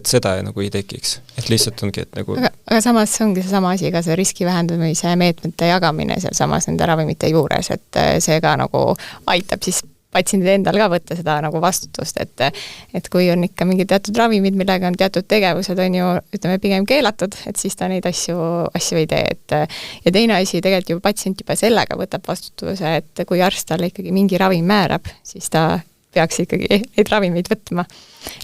seda nagu ei tekiks. Et lihtsalt ongi, et nagu... Aga samas ongi see sama asi, ka see riski vähendamise meetmete jagamine seal samas nende ravimite juures, et see ka nagu aitab siis patsiendid endal ka võtta seda nagu vastutust, et kui on ikka mingi teatud ravimid, millega on teatud tegevused, on ju, ütleme, pigem keelatud, et siis ta neid asju ei tee, ja teine asi, tegelikult ju patsient juba sellega võtab vastutuse, et kui arst talle ikkagi mingi ravim määrab, siis ta peaks ikkagi neid ravimeid võtma.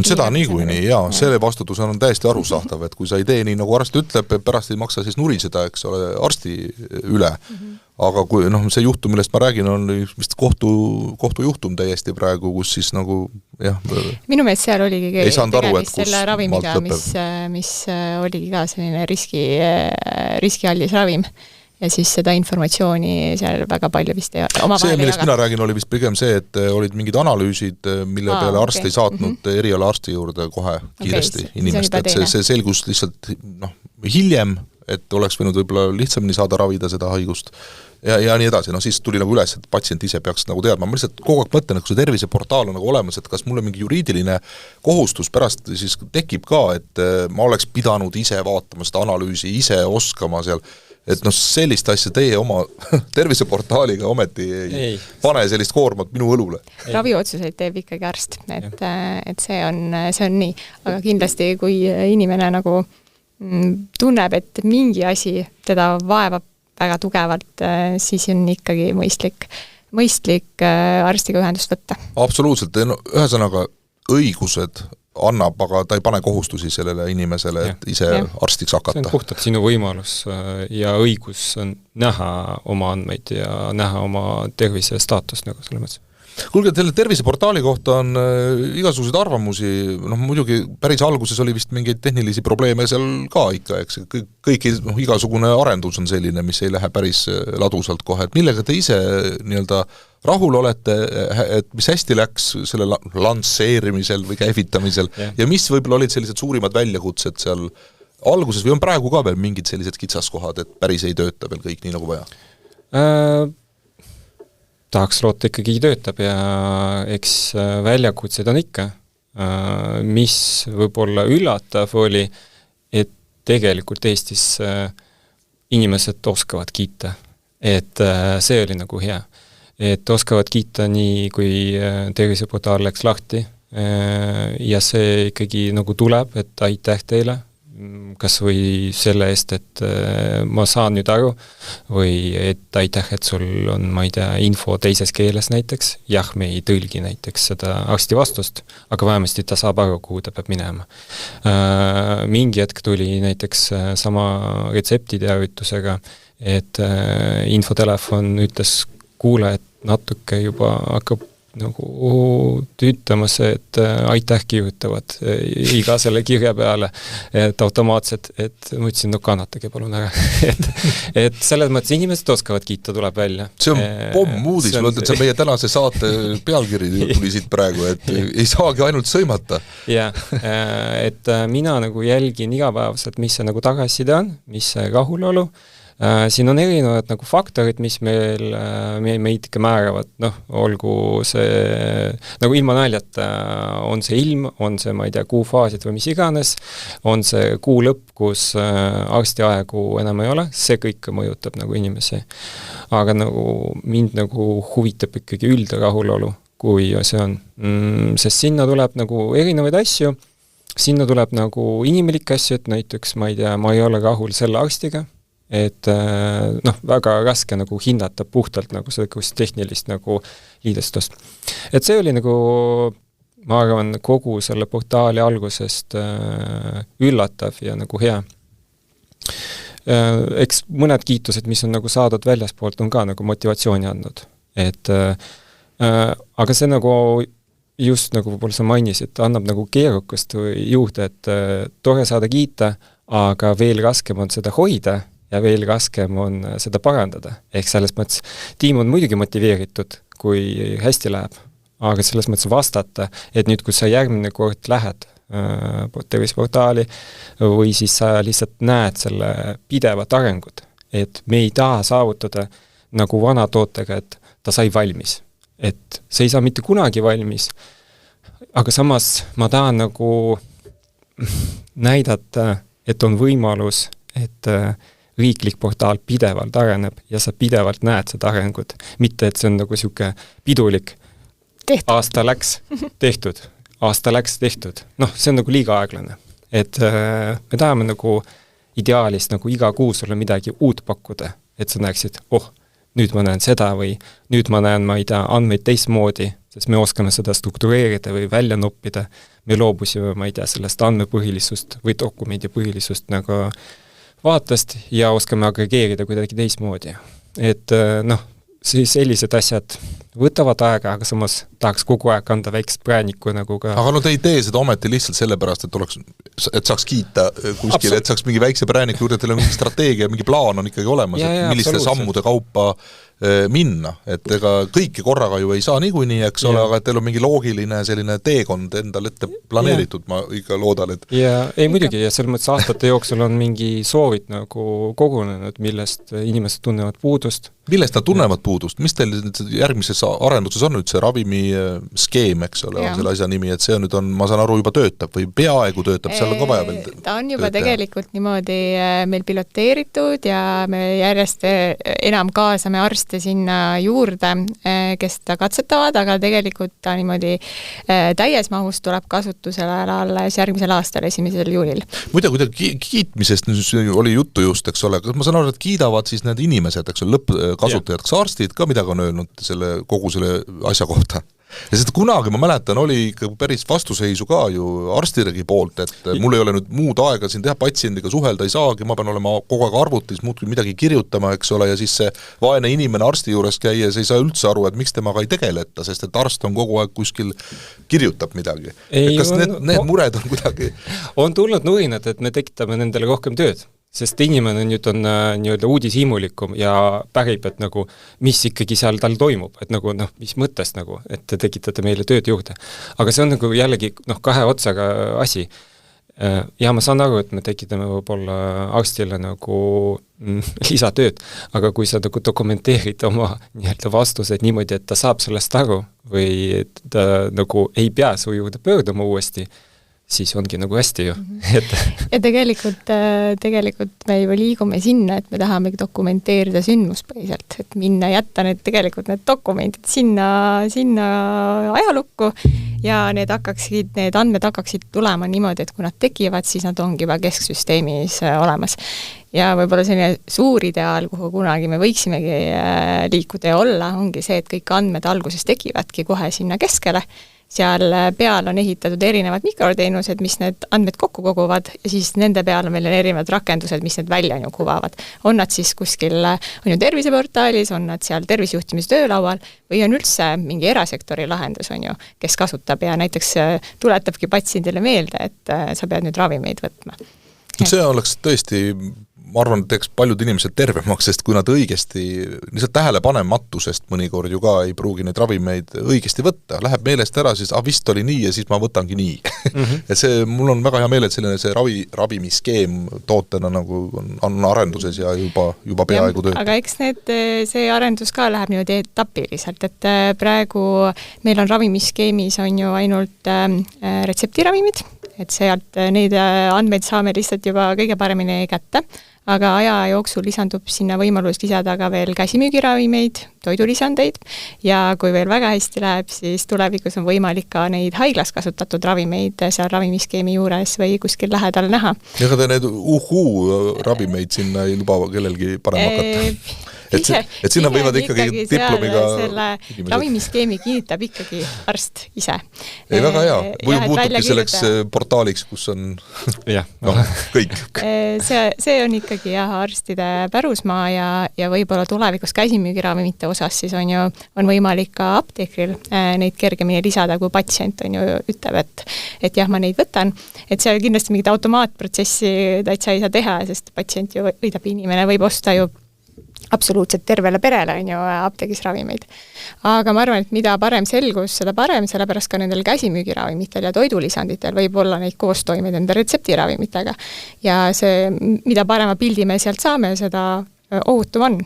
Seda niikuinii, jaa, selle vastutus on täiesti arusaahtav, et kui sa ei tee nii, nagu arst ütleb, pärast ei maksa siis nuriseda, eks ole, arsti üle. Aga kui see juhtum, millest ma räägin, on vist kohtujuhtum täiesti praegu, kus siis nagu minu meelest seal oligi tegemist selle ravimiga, mis oligi ka selline riskiallis ravim. Ja siis seda informatsiooni seal väga palju vist see, millest mina räägin, oli vist pigem see, et olid mingid analüüsid, mille peale arst ei saatnud eriala arsti juurde kohe kiiresti inimest, et see selgus lihtsalt hiljem, et oleks võinud võib-olla lihtsamini saada ravida seda haigust ja nii edasi, siis tuli nagu üles, et patsient ise peaks nagu teadma, ma lihtsalt kogu aeg mõtlen, et kui see terviseportaal on nagu olemas, et kas mulle mingi juriidiline kohustus pärast siis tekib ka, et ma oleks pidanud ise vaatama seda analüüsi, ise oskama seal, et sellist asja teie oma terviseportaaliga ometi ei pane sellist koormat minu õlule. Raviotsuseid teeb ikkagi arst, et see on nii, aga kindlasti kui inimene nagu tunneb, et mingi asi teda vaevab väga tugevalt, siis on ikkagi mõistlik arstiga ühendust võtta. Absoluutselt, ühesõnaga õigused annab, aga ta ei pane kohustusi sellele inimesele, et ise arstiks hakata. See on puhtalt sinu võimalus ja õigus on näha oma andmeid ja näha oma tervise staatust nagu selle mõttes. Kuulge, selle terviseportaali kohta on igasuguseid arvamusi, muidugi päris alguses oli vist mingeid tehnilisi probleeme seal ka ikka, eks kõik igasugune arendus on selline, mis ei lähe päris ladusalt kohe, et millega te ise nii-öelda rahul olete, et mis hästi läks selle lansseerimisel või käivitamisel ja mis võib-olla olid sellised suurimad väljakutsed seal alguses või on praegu ka veel mingid sellised kitsaskohad, et päris ei tööta veel kõik nii nagu vaja? Tahaks loota ikkagi töötab ja eks väljakutsed on ikka. Mis võib-olla üllatav oli, et tegelikult Eestis inimesed oskavad kiita. Et see oli nagu hea. Et oskavad kiita nii, kui terviseportaal läks lahti ja see ikkagi nagu tuleb, et aitäh teile, kas või selle eest, et ma saan nüüd aru või et aitäh, et sul on, ma ei tea, info teises keeles näiteks, jah, me ei tõlgi näiteks seda arsti vastust, aga vähemasti ta saab aru, kuhu ta peab minema. Mingi hetk tuli näiteks sama retseptiteavitusega, et infotelefon ütles kuule, et natuke juba hakkab nagu tüütamas, et aitäh kirjutavad iga selle kirja peale, et automaatselt, et ma ütlesin, kannatage palun ära. et selles mõttes inimesed oskavad kiita, tuleb välja. See on pommuudis, see on meie tänase saate pealkiri tuli siit praegu, et ei saagi ainult sõimata. Jah, et mina nagu jälgin igapäevaselt, mis see nagu tagasiside on, mis see rahulolu, Siin on erinevad nagu faktorid, mis meid ikka määravad, noh, olgu see, nagu ilma naljata, on see ilm, on see, ma ei tea, kuufaasid või mis iganes, on see kuu lõpp, kus arstiaegu enam ei ole, see kõik mõjutab nagu inimesi. Aga nagu mind nagu huvitab ikkagi üldrahulolu, kui see on. Sest sinna tuleb nagu erinevaid asju, sinna tuleb nagu inimlik asju, et näiteks, ma ei tea, ma ei ole rahul selle arstiga, et noh, väga raske nagu hinnata puhtalt nagu seda tehnilist nagu liidestust. Et see oli nagu, ma arvan, kogu selle portaali algusest üllatav ja nagu hea. Eks mõned kiitused, mis on nagu saadud väljaspoolt, on ka nagu motivatsiooni andnud. Et aga see nagu just nagu võib-olla sa mainisid, annab nagu keerukast juurde, et tore saada kiita, aga veel raskem on seda hoida ja veel raskem on seda parandada. Ehk selles mõttes tiim on muidugi motiveeritud, kui hästi läheb, aga selles mõttes vastata, et nüüd, kui sa järgmine kord lähed terviseportaali või siis sa lihtsalt näed selle pidevat arengut, et me ei taha saavutada nagu vana tootega, et ta sai valmis. Et see ei saa mitte kunagi valmis, aga samas ma tahan nagu näidata, et on võimalus, et riiklik portaal pidevalt areneb ja sa pidevalt näed seda arengut. Mitte, et see on nagu siuke pidulik. Aasta läks tehtud. Aasta läks tehtud. Noh, see on nagu liiga aeglane. Et me tahame nagu ideaalist nagu iga kuu sulle midagi uut pakkuda. Et sa näeksid, nüüd ma näen seda või nüüd ma näen, ma ei tea, andmeid teistmoodi, sest me oskame seda struktureerida või välja noppida. Me loobusime, ma ei tea, sellest andmepõhilisust või dokumendipõhilisust nagu vaatast ja oskame agregeerida kuidagi teistmoodi. Et noh, sellised asjad võtavad aega, aga samas tahaks kogu aeg anda väikest prääniku nagu ka. Aga no te ei tee seda ometi lihtsalt sellepärast, et saaks kiita kuskil, et saaks mingi väikse prääniku juurde, teil on mingi strateegia, mingi plaan on ikkagi olemas, et milliste sammude kaupa minna, et ega kõike korraga ju ei saa niikuinii, eks ole, aga teil on mingi loogiline selline teekond endal ette planeeritud, ma ikka loodan, et ei muidugi, ja selles mõttes aastate jooksul on mingi soovid nagu kogunenud, millest inimesed tunnevad puudust. Millest nad tunnevad puudust? Mis teil järgmises arenduses on nüüd see ravimi skeem, eks ole, on selle asja nimi, et see nüüd on, ma saan aru, juba töötab või peaaegu töötab, seal on ka vaja veel ta on juba tegelikult niimoodi meil piloteeritud ja me järjest enam kaasame arste sinna juurde, kes seda katsetavad, aga tegelikult ta niimoodi täies mahus tuleb kasutusele alles järgmisel aastal 1. juulil. Muide, kui kiitmisest oli juttu just, eks ole, kas ma saan aru, et kiidavad siis need inimesed, eks ole, lõppkasutajad, kas arstid ka midagi on öelnud kogu selle asja kohta? Ja seda kunagi, ma mäletan, oli ikka päris vastuseisu ka ju arstiregi poolt, et mul ei ole nüüd muud aega siin teha, patsiendiga suhelda ei saagi, ma pean olema kogu aeg arvutis, muudkui midagi kirjutama, eks ole, ja siis see vaene inimene arsti juures käies ei saa üldse aru, et miks temaga ei tegeleta, sest et arst on kogu aeg kuskil kirjutab midagi. Kas need mured on kuidagi? On tulnud nurinad, et me tekitame nendele rohkem tööd. Sest inimene nüüd on nii-öelda uudishimulikum ja pärib, et nagu, mis ikkagi seal tal toimub, et nagu, noh, mis mõttes nagu, et te tekitate meile tööd juurde. Aga see on nagu jällegi, noh, kahe otsaga asi. Ja ma saan aru, et me tekitame võib-olla arstile nagu lisatööd, aga kui sa nagu dokumenteerid oma nii-öelda vastused niimoodi, et ta saab sellest aru või et ta nagu ei pea su juurde pöörduma uuesti, siis ongi nagu hästi ju. Ja tegelikult me juba liigume sinna, et me tahamegi dokumenteerida sündmuspõhiselt, et minna jätta need dokumendid sinna ajalukku ja need andmed hakkaksid tulema niimoodi, et kui nad tekivad, siis nad ongi juba kesksüsteemis olemas. Ja võib-olla selline suur ideaal, kuhu kunagi me võiksimegi liikuda ja olla, ongi see, et kõik andmed alguses tekivadki kohe sinna keskele. Seal peal on ehitatud erinevad mikroteenused, mis need andmed kokku koguvad ja siis nende peal on meil erinevad rakendused, mis need välja kuvavad. On nad siis kuskil, on ju terviseportaalis, on nad seal tervisejuhtimise töölaual või on üldse mingi erasektori lahendus, on ju, kes kasutab ja näiteks tuletabki patsiendile meelde, et sa pead nüüd ravimeid võtma. See oleks tõesti ma arvan, et teeks paljud inimesed tervemaks, sest kui nad õigesti, lihtsalt tähelepanematusest mõnikord ju ka ei pruugi neid ravimeid õigesti võtta, läheb meelest ära, siis vist oli nii ja siis ma võtangi nii. Ja see, mul on väga hea meel, et selline see ravimiskeem tootena nagu on arenduses ja juba peaaegu töötab. Aga eks see arendus ka läheb niimoodi etapiliselt, et praegu meil on ravimiskeemis on ju ainult retseptiravimid, et sealt neid andmeid saame lihtsalt juba kõige paremini kätte, aga aja jooksul lisandub sinna võimalus lisada ka veel käsimüügiravimeid, toidulisandeid ja kui veel väga hästi läheb, siis tulevikus on võimalik ka neid haiglas kasutatud ravimeid seal ravimiskeemi juures või kuskil lähedal näha. Ega te need ravimeid sinna ei luba kellelgi parem hakata? Et sinna võivad ikkagi diplomiga selle ravimiskeemi kinnitab ikkagi arst ise. Ei, väga hea. Või puutubki selleks portaaliks, kus on kõik. See on ikkagi arstide pärusmaa ja võib-olla tulevikus käsimüügiravimite osas siis on võimalik ka apteekril neid kergemini lisada, kui patsient on ju ütleb, et jah, ma neid võtan. Et see kindlasti mingit automaatprotsessi täitsa ei saa teha, sest patsient ju inimene võib osta ju absoluutselt tervele perele on ju apteegis ravimeid. Aga ma arvan, et mida parem selgus, seda parem, sellepärast ka nendel käsimüügiravimitel ja toidulisanditel võib olla neid koostoimeid enda retseptiravimitega. Ja see, mida parema pildi me sealt saame, seda ohutum on.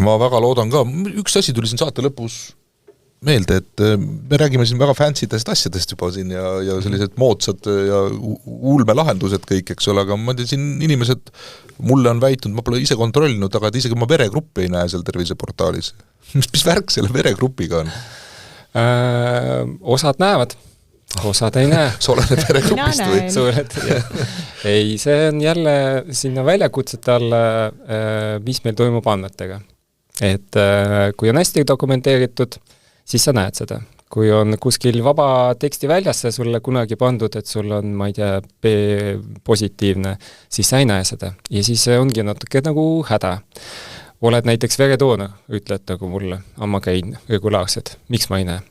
Ma väga loodan ka. Üks asi tuli siin saate lõpus meelde, et me räägime siin väga fancy'dest asjadest juba siin ja sellised moodsad ja ulmelahendused kõik, eks ole, aga ma tean, siin inimesed mulle on väitnud, ma pole ise kontrollinud, aga et isegi ma veregruppi ei näe seal terviseportaalis. Mis värk selle veregrupiga on? Osad näevad, osad ei näe. Sa oled veregrupist või? Suured, ei, see on jälle sinna väljakutsete alla, mis meil toimub andmetega. Et kui on hästi dokumenteeritud, siis sa näed seda. Kui on kuskil vaba teksti väljasse sulle kunagi pandud, et sul on, ma ei tea, B-positiivne, siis sa ei näe seda. Ja siis ongi natuke nagu häda. Oled näiteks veretoonor, ütled nagu mulle, ma käin regulaarselt. Miks ma ei näe?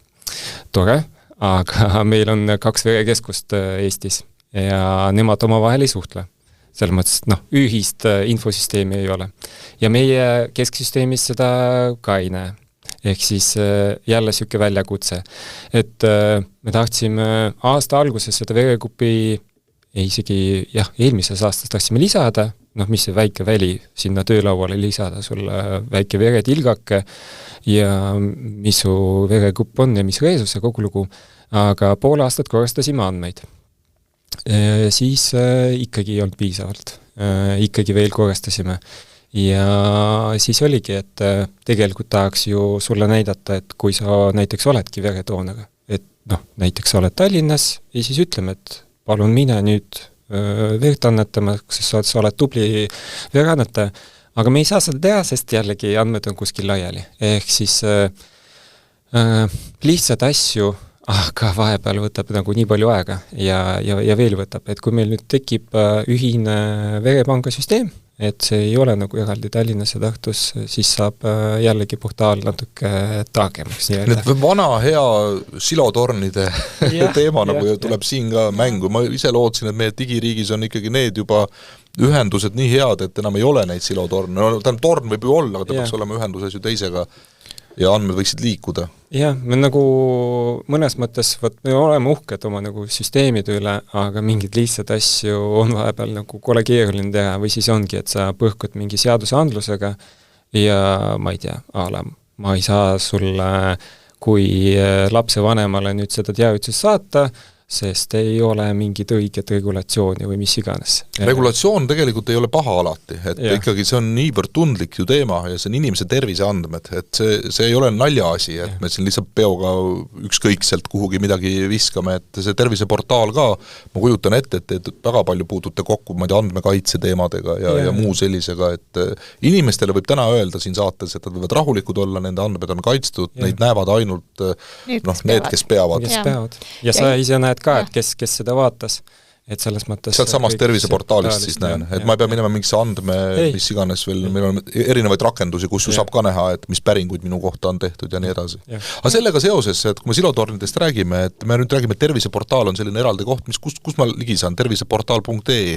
Tore, aga meil on 2 verekeskust Eestis ja nemad omavahel ei suhtle. Selles mõttes, ühist infosüsteemi ei ole. Ja meie kesksüsteemis seda ka ei näe. Ehk siis jälle siuke väljakutse. Et me tahtsime aasta alguses seda veregupi, isegi eelmises aastas tahtsime lisada, mis see väike väli sinna töölauale lisada, sulle väike veretilgake ja mis su veregupp on ja mis reesus ja kogu lugu, aga pool aastat korrastasime andmeid. Siis ikkagi ei olnud piisavalt. Ikkagi veel korrastasime. Ja siis oligi, et tegelikult tahaks ju sulle näidata, et kui sa näiteks oledki veretoonega, et näiteks sa oled Tallinnas ja siis ütleme, et palun mine nüüd verd annetama, sest sa oled tubli verannetaja, aga me ei saa seda teha, sest jällegi andmed on kuskil laiali. Ehk siis lihtsad asju, aga vahepeal võtab nagu nii palju aega ja veel võtab, et kui meil nüüd tekib ühine verepangasüsteem, et see ei ole nagu eraldi Tallinnas ja Tartus, siis saab jällegi portaal natuke targemaks. Need vana hea silotornide teema nagu tuleb siin ka mängu. Ma ise lootsin, et meie digiriigis on ikkagi need juba ühendused nii head, et enam ei ole neid silotorne. Torn võib ju olla, aga ta peaks olema ühenduses ju teisega ja andmed võiksid liikuda. Jah, me nagu mõnes mõttes me oleme uhked oma nagu süsteemide üle, aga mingid lihtsad asju on vahepeal nagu kole keeruline teha või siis ongi, et sa põhkud mingi seadusandlusega ja ma ei tea, ma ei saa sulle kui lapse vanemale nüüd seda teavitust saata, sest ei ole mingit õiget regulatsiooni või mis iganes. Regulatsioon tegelikult ei ole paha alati, et ikkagi see on niivõrd tundlik ju teema ja see on inimese tervise andmed, et see ei ole naljaasi, et me siin lihtsalt peoga ükskõikselt kuhugi midagi viskame, et see terviseportaal ka, ma kujutan ette, et väga palju puutute kokku andmekaitse teemadega ja muu sellisega, et inimestele võib täna öelda siin saates, et nad võivad rahulikud olla, nende andmed on kaitstud, neid näevad ainult need, kes peavad. Ja sa ise näed ka, et kes seda vaatas. et selles mõttes sealt samast terviseportaalist siis näen, et ma ei pea minema mingisse andme, mis iganes veel, meil on erinevaid rakendusi, kus ju saab ka näha, et mis päringuid minu kohta on tehtud ja nii edasi. Aga sellega seoses, et kui me silotornidest räägime, et me nüüd räägime, et terviseportaal on selline eraldi koht, kus ma ligi saan, terviseportaal.ee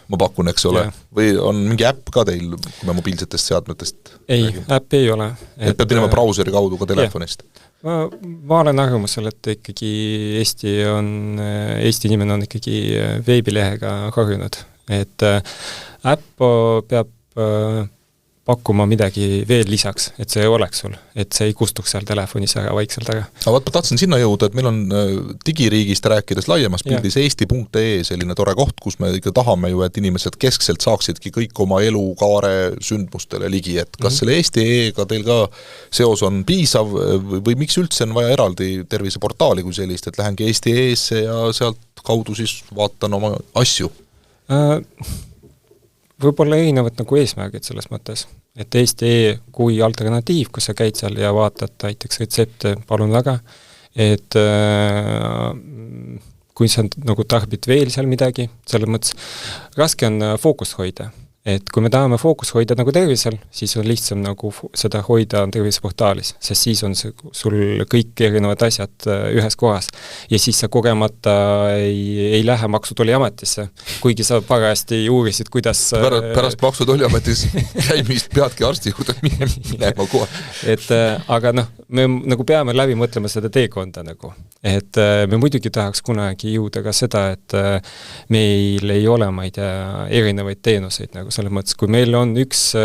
ma pakun, eks ole, või on mingi äpp ka teil, kui me mobiilsetest seadmetest räägime? Äppi ei ole. Et peab minema brauseri kaudu ka telefonist? Ma olen arvamusel, et ikkagi Eesti inimene on ikkagi veebilehega harjunud, et äpp peab pakkuma midagi veel lisaks, et see oleks sul, et see ei kustuks seal telefonis ära vaikselt ära. Aga ma tahtsin sinna jõuda, et meil on digiriigist rääkides laiemas pildis eesti.ee selline tore koht, kus me ikka tahame ju, et inimesed keskselt saaksidki kõik oma elukaare sündmustele ligi, et kas selle Eesti.ee-ga teil ka seos on piisav või miks üldse on vaja eraldi terviseportaali kui sellist, et lähengi Eesti.ee-sse ja sealt kaudu siis vaatan oma asju? Võib-olla erinevad nagu eesmärgid selles mõttes, et Eesti.ee kui alternatiiv, kus sa käid seal ja vaatad näiteks retsepte, palun väga, et kui sa nagu tarbid veel seal midagi, selles mõttes raske on fookust hoida. Et kui me tahame fookus hoida nagu tervisel, siis on lihtsam nagu seda hoida terviseportaalis, sest siis on sul kõik erinevad asjad ühes kohas. Ja siis sa kogemata ei lähe Maksu- ja Tolliametisse, kuigi sa parajasti uurisid, kuidas... Pärast Maksu- ja Tolliametis käimist peadki arsti juurde minema kohe. Aga me nagu peame läbi mõtlema seda teekonda nagu. Et me muidugi tahaks kunagi jõuda ka seda, et meil ei ole, ma ei tea, erinevaid teenuseid nagu selles mõttes, kui meil on üks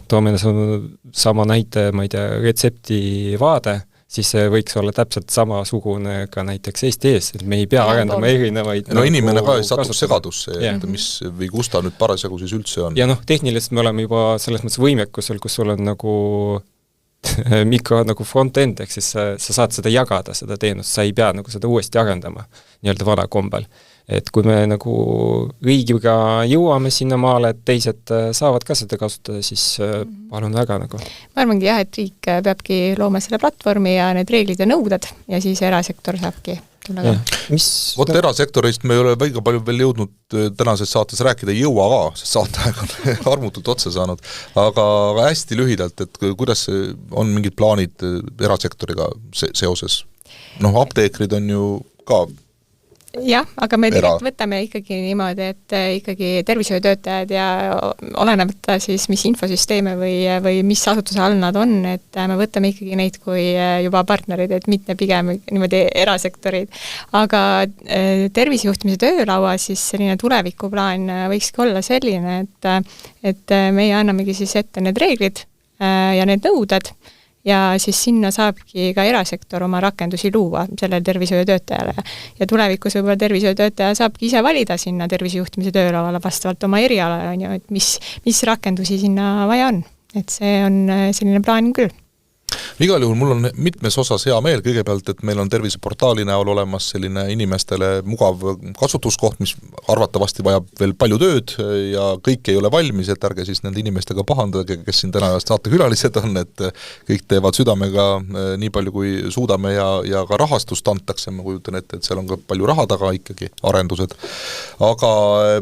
toome sama näite, ma ei tea, retseptivaade, siis see võiks olla täpselt samasugune ka näiteks Eesti.ee-s, et me ei pea arendama erinevaid... No inimene ka satub segadusse, et mis või kus ta nüüd parasjagu siis üldse on. Ja tehniliselt me oleme juba selles mõttes võimekusel, kus sul on nagu mikro nagu front-end, ehk siis sa saad seda jagada, seda teenust, sa ei pea nagu seda uuesti arendama nii-öelda vana kombel. Et kui me nagu riigiga jõuame sinna maale, et teised saavad ka seda kasutada, siis palun väga nagu. Ma arvangi jah, et riik peabki looma selle platvormi ja need reeglid ja nõuded ja siis erasektor saabki. Vot erasektorist me ei ole väga palju veel jõudnud tänases saates rääkida, ei jõua ka, sest saateaeg on armutult otsa saanud, aga hästi lühidalt, et kuidas on mingid plaanid erasektoriga seoses? Apteekrid on ju ka jah, aga me tegelikult võtame ikkagi niimoodi, et ikkagi tervishoiutöötajad ja olenevalt siis, mis infosüsteeme või mis asutuse all nad on, et me võtame ikkagi neid kui juba partnerid, et mitte pigem niimoodi erasektorid. Aga tervisejuhtimise töölaua siis selline tulevikuplaan võikski olla selline, et meie annamegi siis ette need reeglid ja need nõuded, ja siis sinna saabki ka erasektor oma rakendusi luua sellele tervishoiutöötajale. Ja tulevikus võib-olla tervishoiutöötaja saabki ise valida sinna tervisejuhtimise töölauale vastavalt oma eriala, et mis rakendusi sinna vaja on. Et see on selline plaan küll. Igal juhul mul on mitmes osas hea meel kõigepealt, et meil on terviseportaali näol olemas selline inimestele mugav kasutuskoht, mis arvatavasti vajab veel palju tööd ja kõik ei ole valmis, et ärge siis nende inimestega pahandage, kes siin täna saate külalised on, et kõik teevad südamega nii palju kui suudame ja ka rahastust antakse, ma kujutan ette, et seal on ka palju raha taga ikkagi, arendused. Aga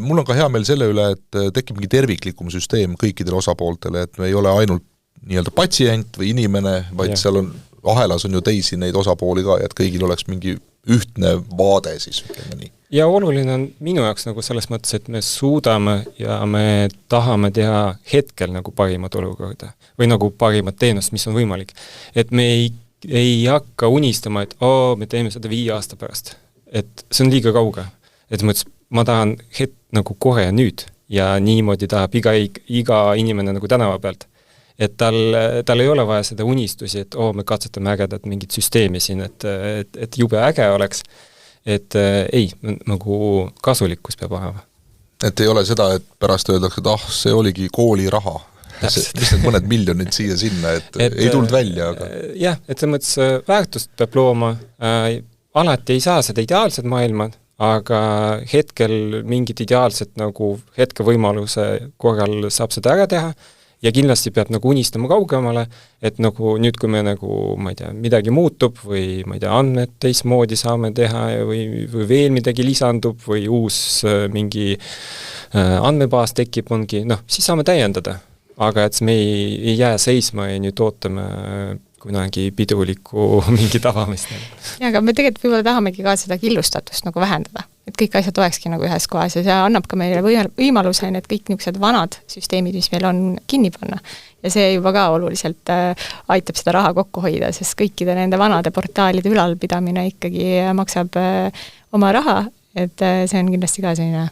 mul on ka hea meel selle üle, et tekib mingi terviklikum süsteem kõikidele osapooltele, et me ei ole ainult nii-öelda patsient või inimene, vaid seal on, ahelas on ju teisi neid osapooli ka, et kõigil oleks mingi ühtne vaade siis, ütleme nii. Ja oluline on minu jaoks nagu selles mõttes, et me suudame ja me tahame teha hetkel nagu parimat olukorda või nagu parimat teenust, mis on võimalik. Et me ei hakka unistama, et me teeme seda 5 aasta pärast. Et see on liiga kauge. Et ma tahan nagu kohe ja nüüd ja niimoodi tahab iga inimene nagu tänava pealt. Et tal ei ole vaja seda unistusi, et me katsetame ägedat mingit süsteemi siin, et jube äge oleks, et ei, nagu kasulikkus peab olema. Et ei ole seda, et pärast öeldakse, et see oligi kooli raha, mis need mõned miljonid siia-sinna, et ei tulnud välja. Aga... Jah, et see mõttes väärtust peab looma, alati ei saa seda ideaalset maailma, aga hetkel mingid ideaalsed nagu hetke võimaluse korral saab seda ära teha, ja kindlasti peab nagu unistama kaugemale, et nagu nüüd, kui me nagu, ma ei tea, midagi muutub või ma ei tea, andmed teistmoodi saame teha või veel midagi lisandub või uus mingi andmebaas tekib, ongi, siis saame täiendada. Aga et me ei jää seisma ja nüüd ootame kunagi piduliku mingi tavamist. Ja, aga me tegelikult võib-olla tahamegi ka seda killustatust nagu vähendada, et kõik asjad olekski nagu ühes kohas ja see annab ka meile võimaluse need kõik niisugused vanad süsteemid, mis meil on, kinni panna. Ja see juba ka oluliselt aitab seda raha kokku hoida, sest kõikide nende vanade portaalide ülalpidamine ikkagi maksab oma raha, et see on kindlasti ka selline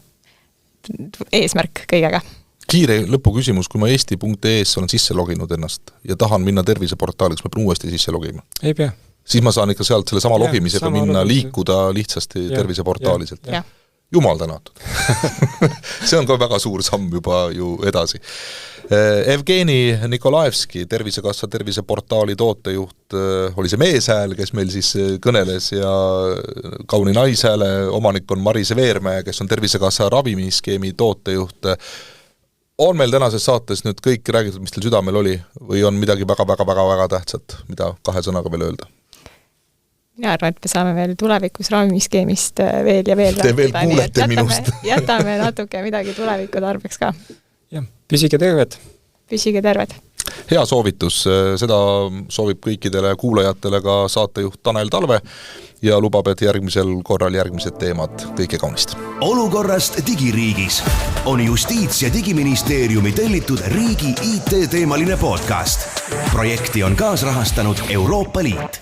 eesmärk kõigega. Kiire lõpuküsimus, kui ma eesti.ee-s olen sisse loginud ennast ja tahan minna terviseportaali, kas ma pean uuesti sisse logima? Ei pea. Siis ma saan ikka sealt selle sama logimisega minna liikuda lihtsasti terviseportaaliselt. Jumal tänatud. See on ka väga suur samm juba ju edasi. Evgeni Nikolaevski, Tervisekassa terviseportaali tootejuht, oli see meeshääl, kes meil siis kõneles ja kauni naishääle omanik on Marise Veermäe, kes on Tervisekassa ravimiskeemi tootejuht. On meil tänases saates nüüd kõik räägitud, mis teil südamel oli või on midagi väga tähtsat, mida 2 sõnaga veel öelda? Mina arvan, et me saame veel tulevikus ravimiskeemist veel ja veel rääkida. Te veel kuulete minust. Jätame natuke midagi tuleviku tarbeks ka. Jah, püsige terved. Püsige terved. Hea soovitus, seda soovib kõikidele kuulajatele ka saatejuht Tanel Talve ja lubab, et järgmisel korral järgmised teemad. Kõike kaunist. Olukorrast digiriigis on Justiits- ja Digiministeeriumi tellitud riigi IT-teemaline podcast. Projekti on kaasrahastanud Euroopa Liit.